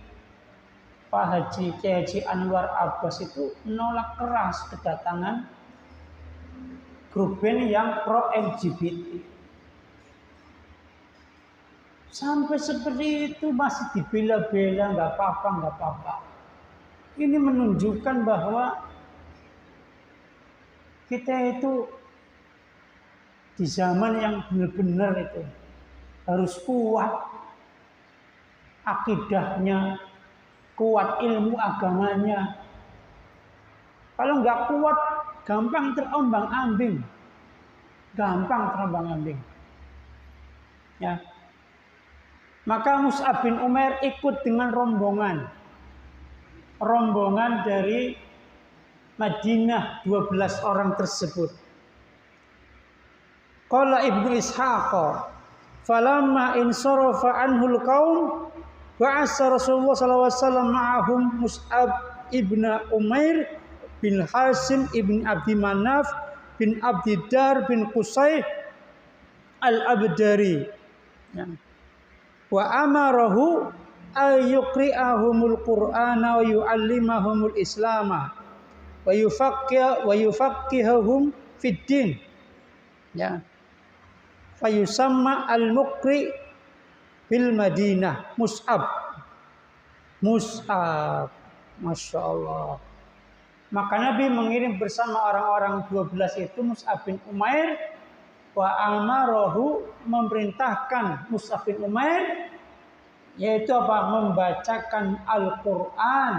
Pak Haji Anwar Abbas itu menolak keras kedatangan grup band yang pro LGBT. Sampai seperti itu masih dibela-bela, nggak apa-apa. Ini menunjukkan bahwa kita itu di zaman yang benar-benar itu harus kuat akidahnya, kuat ilmu agamanya. Kalau nggak kuat, gampang terombang-ambing. Ya. Maka Mus'ab bin Umair ikut dengan rombongan dari Madinah 12 orang tersebut. Qala Ibnu Ishaq, falamma insarafa anhul qaum ba'asa Rasulullah sallallahu alaihi wasallam ma'ahum Mus'ab ibn Umair bin Hasim ibn Abdi Manaf bin Abdidar bin Qusay al-Abdari. Ya. Wa amarahu ayyuqri'ahumul Qur'ana wa yu'allimahumul Islama wa yufaqqihahum fid din. Ya. Fayusamma al-muqri bil Madinah Mus'ab. Masya Allah. Maka Nabi mengirim bersama orang-orang 12 itu Mus'ab bin Umair. Wa amarahu, memerintahkan Mus'ab bin Umair, yaitu apa? Membacakan Al-Quran,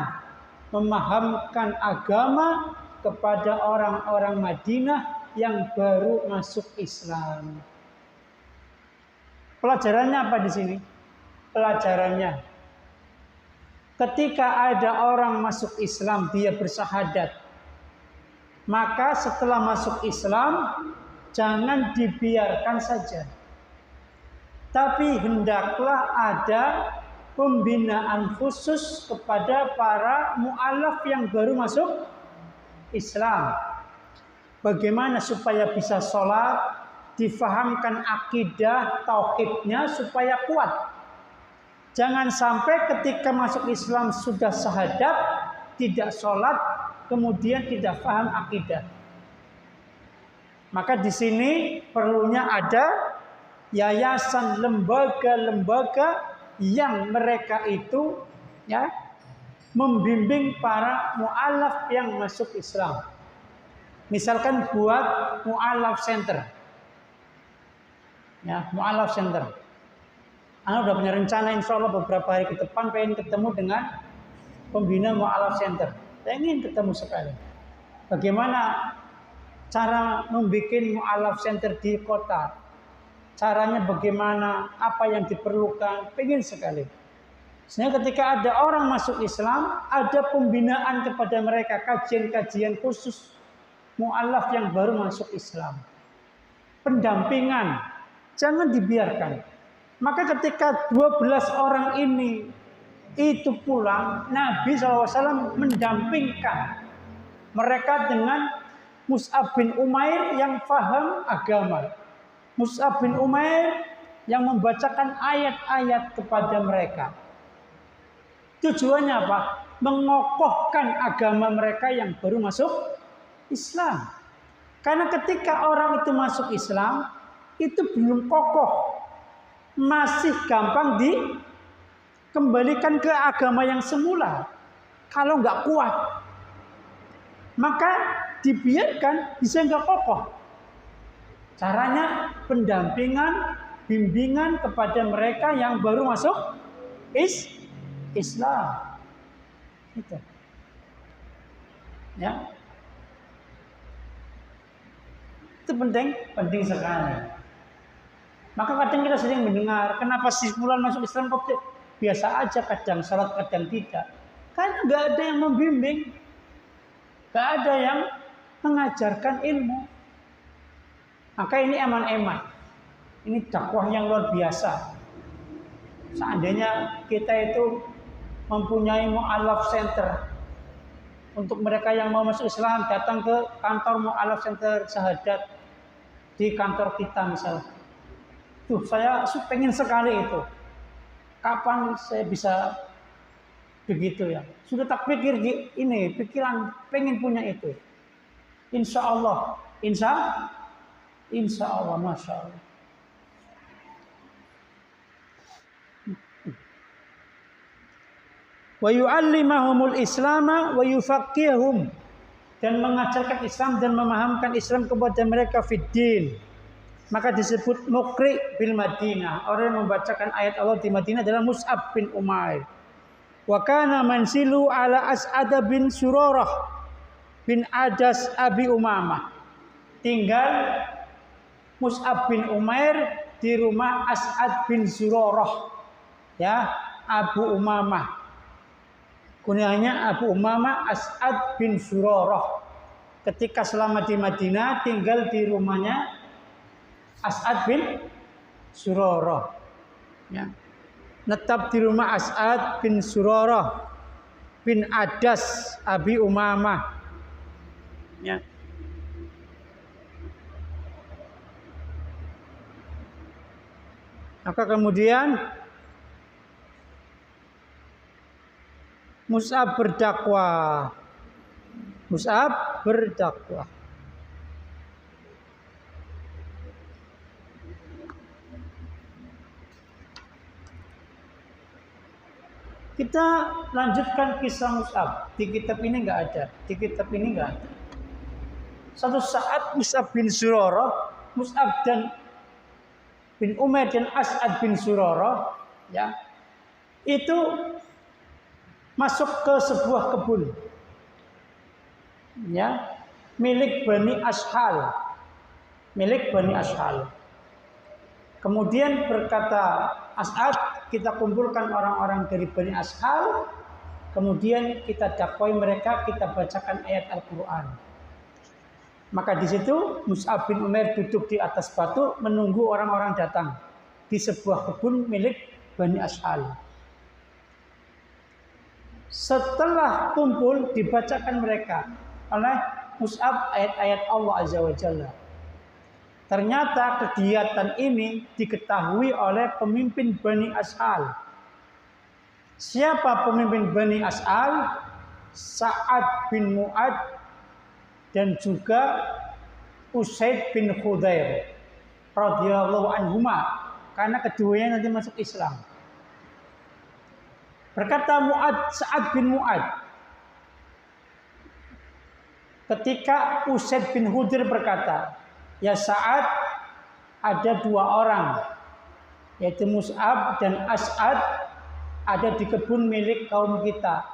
memahamkan agama kepada orang-orang Madinah yang baru masuk Islam. Pelajarannya apa di sini? Pelajarannya, ketika ada orang masuk Islam, dia bersyahadat, maka setelah masuk Islam jangan dibiarkan saja, tapi hendaklah ada pembinaan khusus kepada para mu'alaf yang baru masuk Islam. Bagaimana supaya bisa sholat, difahamkan akidah tauhidnya supaya kuat. Jangan sampai ketika masuk Islam sudah syahadat, tidak sholat, kemudian tidak paham akidah. Maka di sini perlunya ada yayasan, lembaga-lembaga yang mereka itu ya membimbing para mu'alaf yang masuk Islam. Misalkan buat mu'alaf center. Ya, mu'alaf center. Anda udah punya rencana insya Allah beberapa hari ke depan pengen ketemu dengan pembina mu'alaf center. Saya ingin ketemu sekali. Bagaimana cara membuat mu'alaf center di kota? Caranya bagaimana? Apa yang diperlukan? Pengen sekali. Sehingga ketika ada orang masuk Islam, ada pembinaan kepada mereka, kajian-kajian khusus mu'alaf yang baru masuk Islam. Pendampingan, jangan dibiarkan. Maka ketika 12 orang ini itu pulang, Nabi SAW mendampingkan mereka dengan Mus'ab bin Umair yang paham agama. Mus'ab bin Umair yang membacakan ayat-ayat kepada mereka. Tujuannya apa? Mengokohkan agama mereka yang baru masuk Islam. Karena ketika orang itu masuk Islam, itu belum kokoh. Masih gampang dikembalikan ke agama yang semula. Kalau nggak kuat, maka dibiarkan bisa nggak kokoh. Caranya pendampingan, bimbingan kepada mereka yang baru masuk Islam. Itu. Ya. Itu penting sekali. Maka kadang kita sering mendengar, kenapa si fulan masuk Islam kok biasa aja, kadang salat, kadang tidak. Karena nggak ada yang membimbing, nggak ada yang mengajarkan ilmu. Maka ini eman-eman, ini dakwah yang luar biasa. Seandainya kita itu mempunyai mu'alaf center, untuk mereka yang mau masuk Islam datang ke kantor mu'alaf center Syahadat di kantor kita misalnya. Tuh saya pengen sekali itu. Kapan saya bisa begitu ya? Sudah tak pikir ini, pikiran pengen punya itu. Insya Allah, insya Allah, masya Allah. Wa yu'allimahumul islama wa yufaqqihum, dan mengajarkan Islam dan memahamkan Islam kepada mereka fiddin. Maka disebut muqri bil Madinah. Orang yang membacakan ayat Allah di Madinah adalah Mus'ab bin Umair. Wa kana mansilu ala As'ad bin Surarah bin Adas Abi Umamah. Tinggal Mus'ab bin Umair di rumah As'ad bin Surarah, ya, Abu Umamah. Kunyahnya Abu Umamah As'ad bin Surarah. Ketika selama di Madinah tinggal di rumahnya As'ad bin Surarah. Ya. Netap di rumah As'ad bin Surarah bin Adas Abi Umamah. Ya. Maka kemudian Mus'ab berdakwah. Mus'ab berdakwah. Kita lanjutkan kisah Mus'ab. Di kitab ini nggak ada. Di kitab ini nggak ada. Suatu saat Mus'ab bin Surarah, Mus'ab dan bin Umair dan As'ad bin Surarah, ya, itu masuk ke sebuah kebun, ya, milik Bani Ashal, milik Bani Ashal. Kemudian berkata As'ad, kita kumpulkan orang-orang dari Bani Ashal, kemudian kita dakwai mereka, kita bacakan ayat Al-Quran. Maka di situ Mus'ab bin Umair duduk di atas batu menunggu orang-orang datang di sebuah kebun milik Bani Ashal. Setelah kumpul dibacakan mereka oleh Mus'ab ayat-ayat Allah Azza wa Jalla. Ternyata kegiatan ini diketahui oleh pemimpin Bani Ashal. Siapa pemimpin Bani Ashal? Sa'ad bin Mu'ad dan juga Usaid bin Khudair radhiyallahu anhuma, karena keduanya nanti masuk Islam. Berkata Sa'ad bin Mu'ad ketika Usaid bin Khudair berkata, "Ya Sa'ad, ada dua orang, yaitu Mus'ab dan As'ad, ada di kebun milik kaum kita,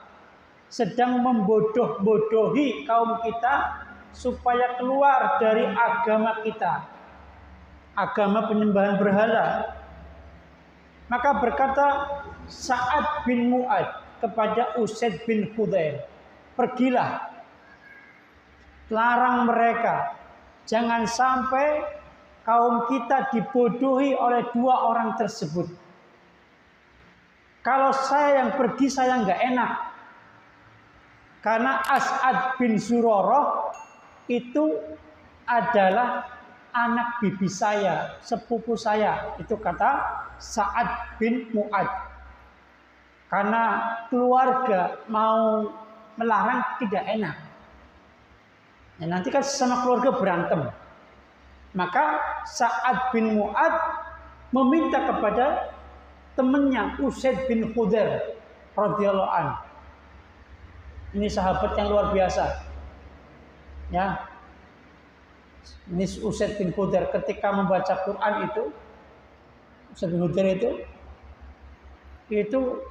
sedang membodoh-bodohi kaum kita supaya keluar dari agama kita, agama penyembahan berhala." Maka berkata Sa'ad bin Mu'ad kepada Usaid bin Khudair, "Pergilah, larang mereka, jangan sampai kaum kita dibodohi oleh dua orang tersebut. Kalau saya yang pergi, saya nggak enak, karena As'ad bin Zurarah itu adalah anak bibi saya, sepupu saya." Itu kata Sa'ad bin Mu'ad. Karena keluarga mau melarang tidak enak. Ya, nanti kan sesama keluarga berantem. Maka Sa'ad bin Mu'ad meminta kepada temannya Usaid bin Khudair radhiyallahu anhu. Ini sahabat yang luar biasa. Ya. Ini Usaid bin Khudair ketika membaca Quran itu, Usaid bin Khudair itu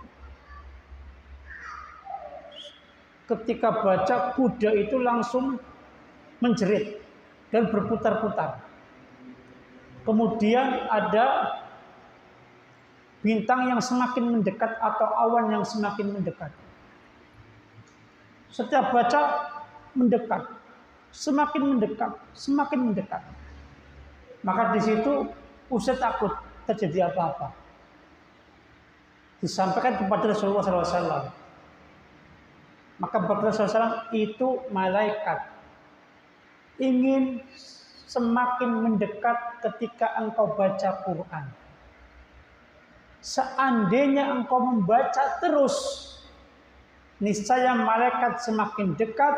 ketika baca kuda itu langsung menjerit dan berputar-putar. Kemudian ada bintang yang semakin mendekat atau awan yang semakin mendekat. Setiap baca mendekat, semakin mendekat, semakin mendekat. Maka di situ Usaid takut terjadi apa-apa. Disampaikan kepada Rasulullah SAW. Maka berkata Rasulullah SAW, itu malaikat ingin semakin mendekat ketika engkau baca Quran. Seandainya engkau membaca terus, niscaya malaikat semakin dekat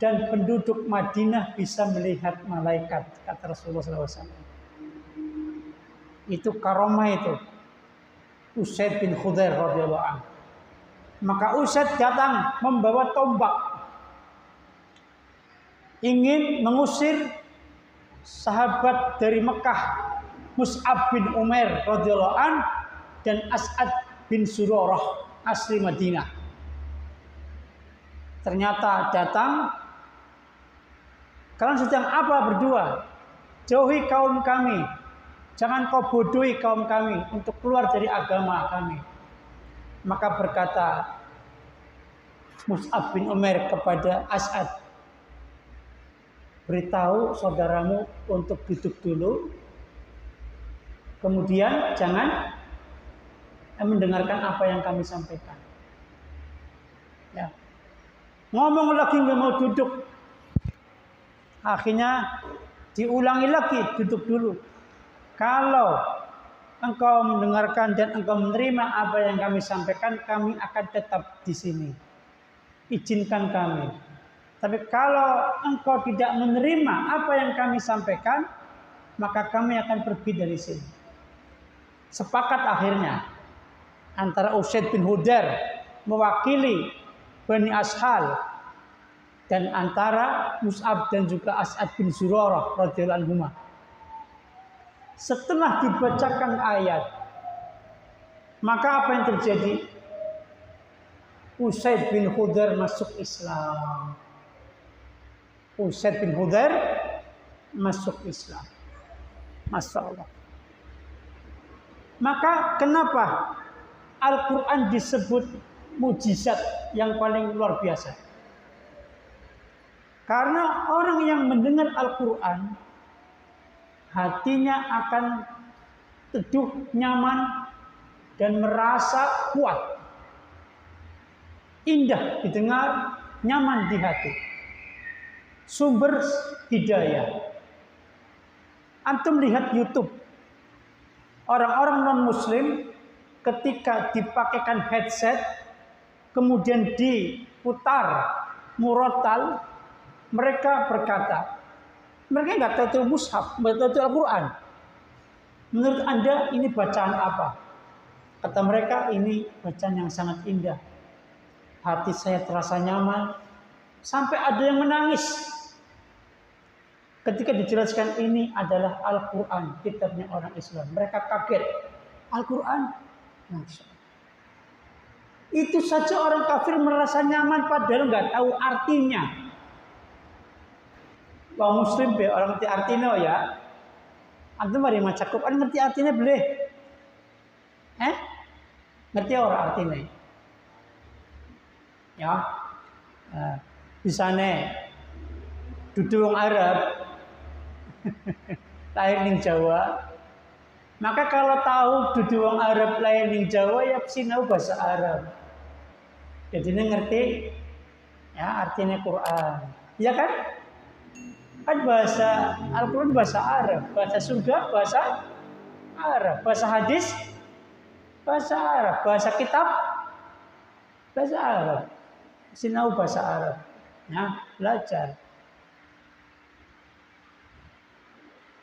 dan penduduk Madinah bisa melihat malaikat, kata Rasulullah SAW. Itu karomah itu Usaid bin Khudair radhiyallahu anhu. Maka Usaid datang membawa tombak, ingin mengusir sahabat dari Mekah, Mus'ab bin Umair radhiyallahu anhu dan As'ad bin Zurarah asli Madinah. Ternyata datang, "Kalian sedang apa berdua? Jauhi kaum kami, jangan kau bodohi kaum kami untuk keluar dari agama kami." Maka berkata Mus'ab bin Umair kepada As'ad, "Beritahu saudaramu untuk duduk dulu, kemudian jangan mendengarkan apa yang kami sampaikan." Ya. Ngomong lagi nggak mau duduk. Akhirnya diulangi lagi, duduk dulu. "Kalau engkau mendengarkan dan engkau menerima apa yang kami sampaikan, kami akan tetap di sini. Izinkan kami. Tapi kalau engkau tidak menerima apa yang kami sampaikan, maka kami akan pergi dari sini." Sepakat akhirnya antara Usaid bin Khudair mewakili Bani Ashal dan antara Mus'ab dan juga As'ad bin Zurarah radhiyallahu anhuma. Setelah dibacakan ayat, maka apa yang terjadi? Usaid bin Khudair masuk Islam. Usaid bin Khudair masuk Islam. Masya Allah. Maka kenapa Al-Quran disebut mujizat yang paling luar biasa? Karena orang yang mendengar Al-Quran, hatinya akan teduh, nyaman, dan merasa kuat. Indah didengar, nyaman di hati. Sumber hidayah. Antum lihat YouTube. Orang-orang non-muslim ketika dipakaikan headset, kemudian diputar murotal, mereka berkata, mereka nggak tahu itu mushaf, nggak tahu itu Al-Quran. Menurut Anda ini bacaan apa? Kata mereka, ini bacaan yang sangat indah. Hati saya terasa nyaman. Sampai ada yang menangis ketika dijelaskan ini adalah Al-Quran, kitabnya orang Islam. Mereka kaget. Al-Quran? Masya Allah. Itu saja orang kafir merasa nyaman padahal nggak tahu artinya. Wong muslim be orang ngerti artinya ya. Antum mari maca Quran ngerti artinya boleh? Ngerti orang artinya? Ya. Bisane dudu wong Arab lahir ning Jawa. Maka kalau tahu dudu wong Arab lahir ning Jawa ya sinau bahasa Arab. Jadi ngerti ya artinya Quran. Ya kan? Kan bahasa Al-Quran bahasa Arab, bahasa surga bahasa Arab, bahasa hadis bahasa Arab, bahasa kitab bahasa Arab. Sinau bahasa Arab. Nah, belajar.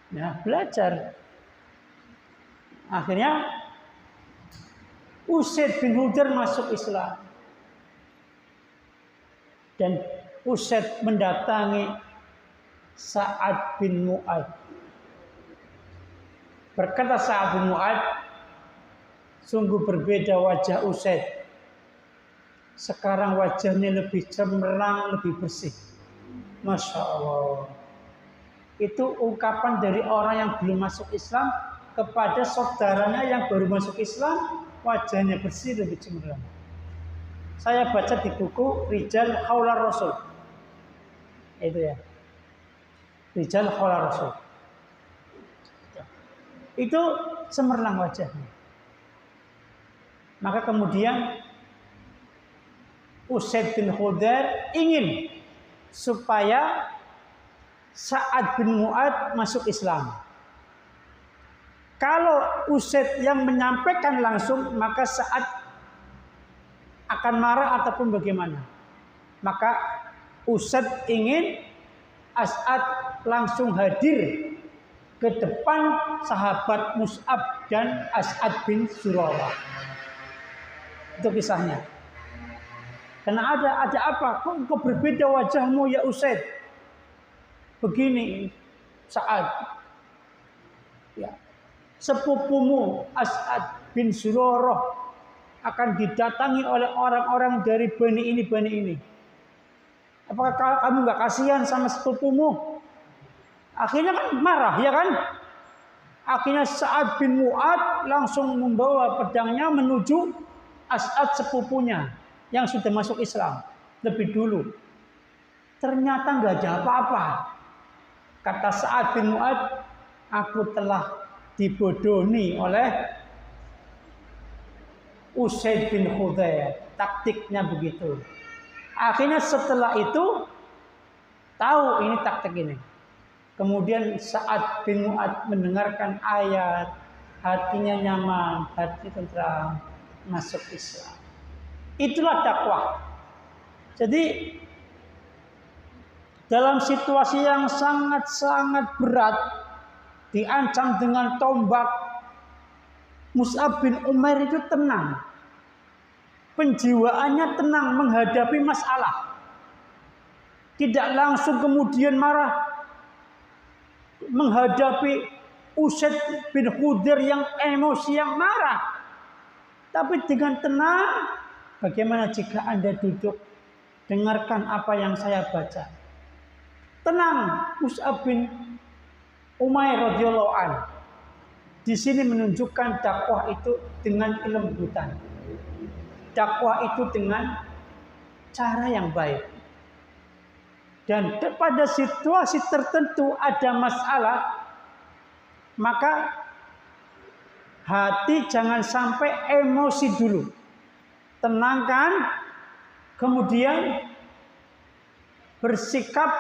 Nah, belajar. Akhirnya Usaid bin Hudayr masuk Islam. Dan Usaid mendatangi Sa'ad bin Mu'adz. Berkata Sa'ad bin Mu'adz, sungguh berbeda wajah Usaid. Sekarang wajahnya lebih cemerlang, lebih bersih. Masya Allah. Itu ungkapan dari orang yang belum masuk Islam kepada saudaranya yang baru masuk Islam, wajahnya bersih, lebih cemerlang. Saya baca di buku Rijal Haular Rasul. Itu ya. Rijal Haular Rasul. Itu cemerlang wajahnya. Maka kemudian Usaid bin Hudayr ingin supaya Sa'ad bin Mu'adz masuk Islam. Kalau Usaid yang menyampaikan langsung, maka Sa'ad akan marah ataupun bagaimana. Maka Usaid ingin As'ad langsung hadir ke depan sahabat Mus'ab dan As'ad bin Zurarah. Itu kisahnya. Karena ada apa? Kok berbeda wajahmu ya Usaid? Begini Sa'ad. Ya. Sepupumu As'ad bin Zurarah akan didatangi oleh orang-orang dari bani ini, bani ini. Apakah kamu nggak kasihan sama sepupumu? Akhirnya kan marah, ya kan? Akhirnya Sa'ad bin Mu'adz langsung membawa pedangnya menuju As'ad sepupunya yang sudah masuk Islam lebih dulu. Ternyata nggak ada apa-apa. Kata Sa'ad bin Mu'adz, aku telah dibodohi oleh Usaid bin Hudayr. Taktiknya begitu. Akhirnya setelah itu tahu ini taktik ini. Kemudian Sa'ad bin Mu'adz mendengarkan ayat, hatinya nyaman, hati tentram, masuk Islam. Itulah dakwah. Jadi dalam situasi yang sangat-sangat berat, diancam dengan tombak, Mus'ab bin Umair itu tenang. Penjiwaannya tenang menghadapi masalah. Tidak langsung kemudian marah menghadapi Usaid bin Hudayr yang emosi, yang marah. Tapi dengan tenang, bagaimana jika Anda duduk, dengarkan apa yang saya baca. Tenang, Mus'ab bin Umair radhiyallahu anhu. Di sini menunjukkan dakwah itu dengan kelembutan. Dakwah itu dengan cara yang baik. Dan pada situasi tertentu ada masalah, maka hati jangan sampai emosi dulu. Tenangkan, kemudian bersikap,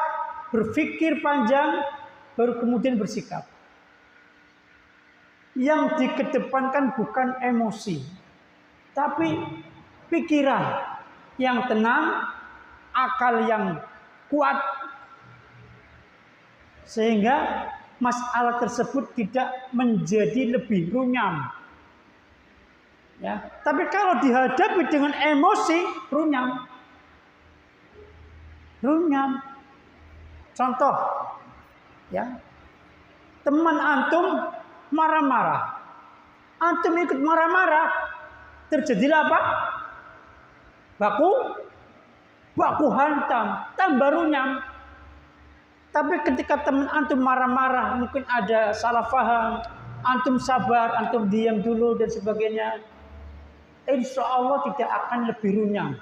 berpikir panjang, baru kemudian bersikap. Yang dikedepankan bukan emosi, tapi pikiran yang tenang, akal yang kuat sehingga masalah tersebut tidak menjadi lebih runyam. Ya, tapi kalau dihadapi dengan emosi, runyam. Contoh, ya, teman antum marah-marah, antum ikut marah-marah, terjadilah apa? Baku hantam, tambah runyam. Tapi ketika teman antum marah-marah, mungkin ada salah paham, antum sabar, antum diam dulu dan sebagainya, insya Allah tidak akan lebih runyam,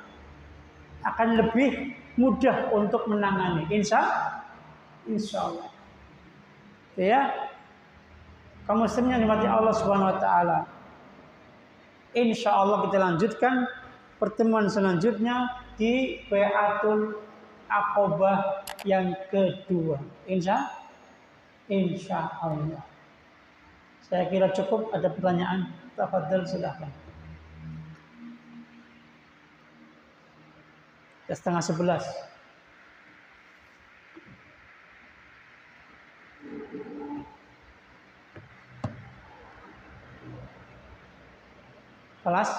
akan lebih mudah untuk menangani. Insya Allah. Ya, kaum muslimin yang dimati Allah Subhanahu Wa Taala. Insya Allah kita lanjutkan pertemuan selanjutnya di Bai'atul Aqabah yang kedua. Insya Allah. Saya kira cukup. Ada pertanyaan? Tafadhal, silakan. 10:30. Kelas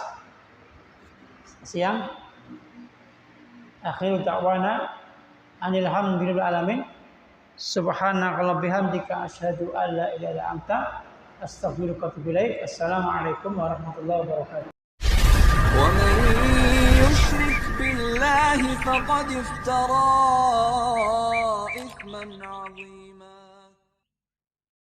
siang. Akhir da'wana anil hamdulillahil alamin. Subhanakallahumma bihamdika asyhadu an la ilaha illa anta astaghfiruka wa atubu ilaik. Assalamualaikum warahmatullahi wabarakatuh. ومن يشرك بالله فقد افترى إثما عظيما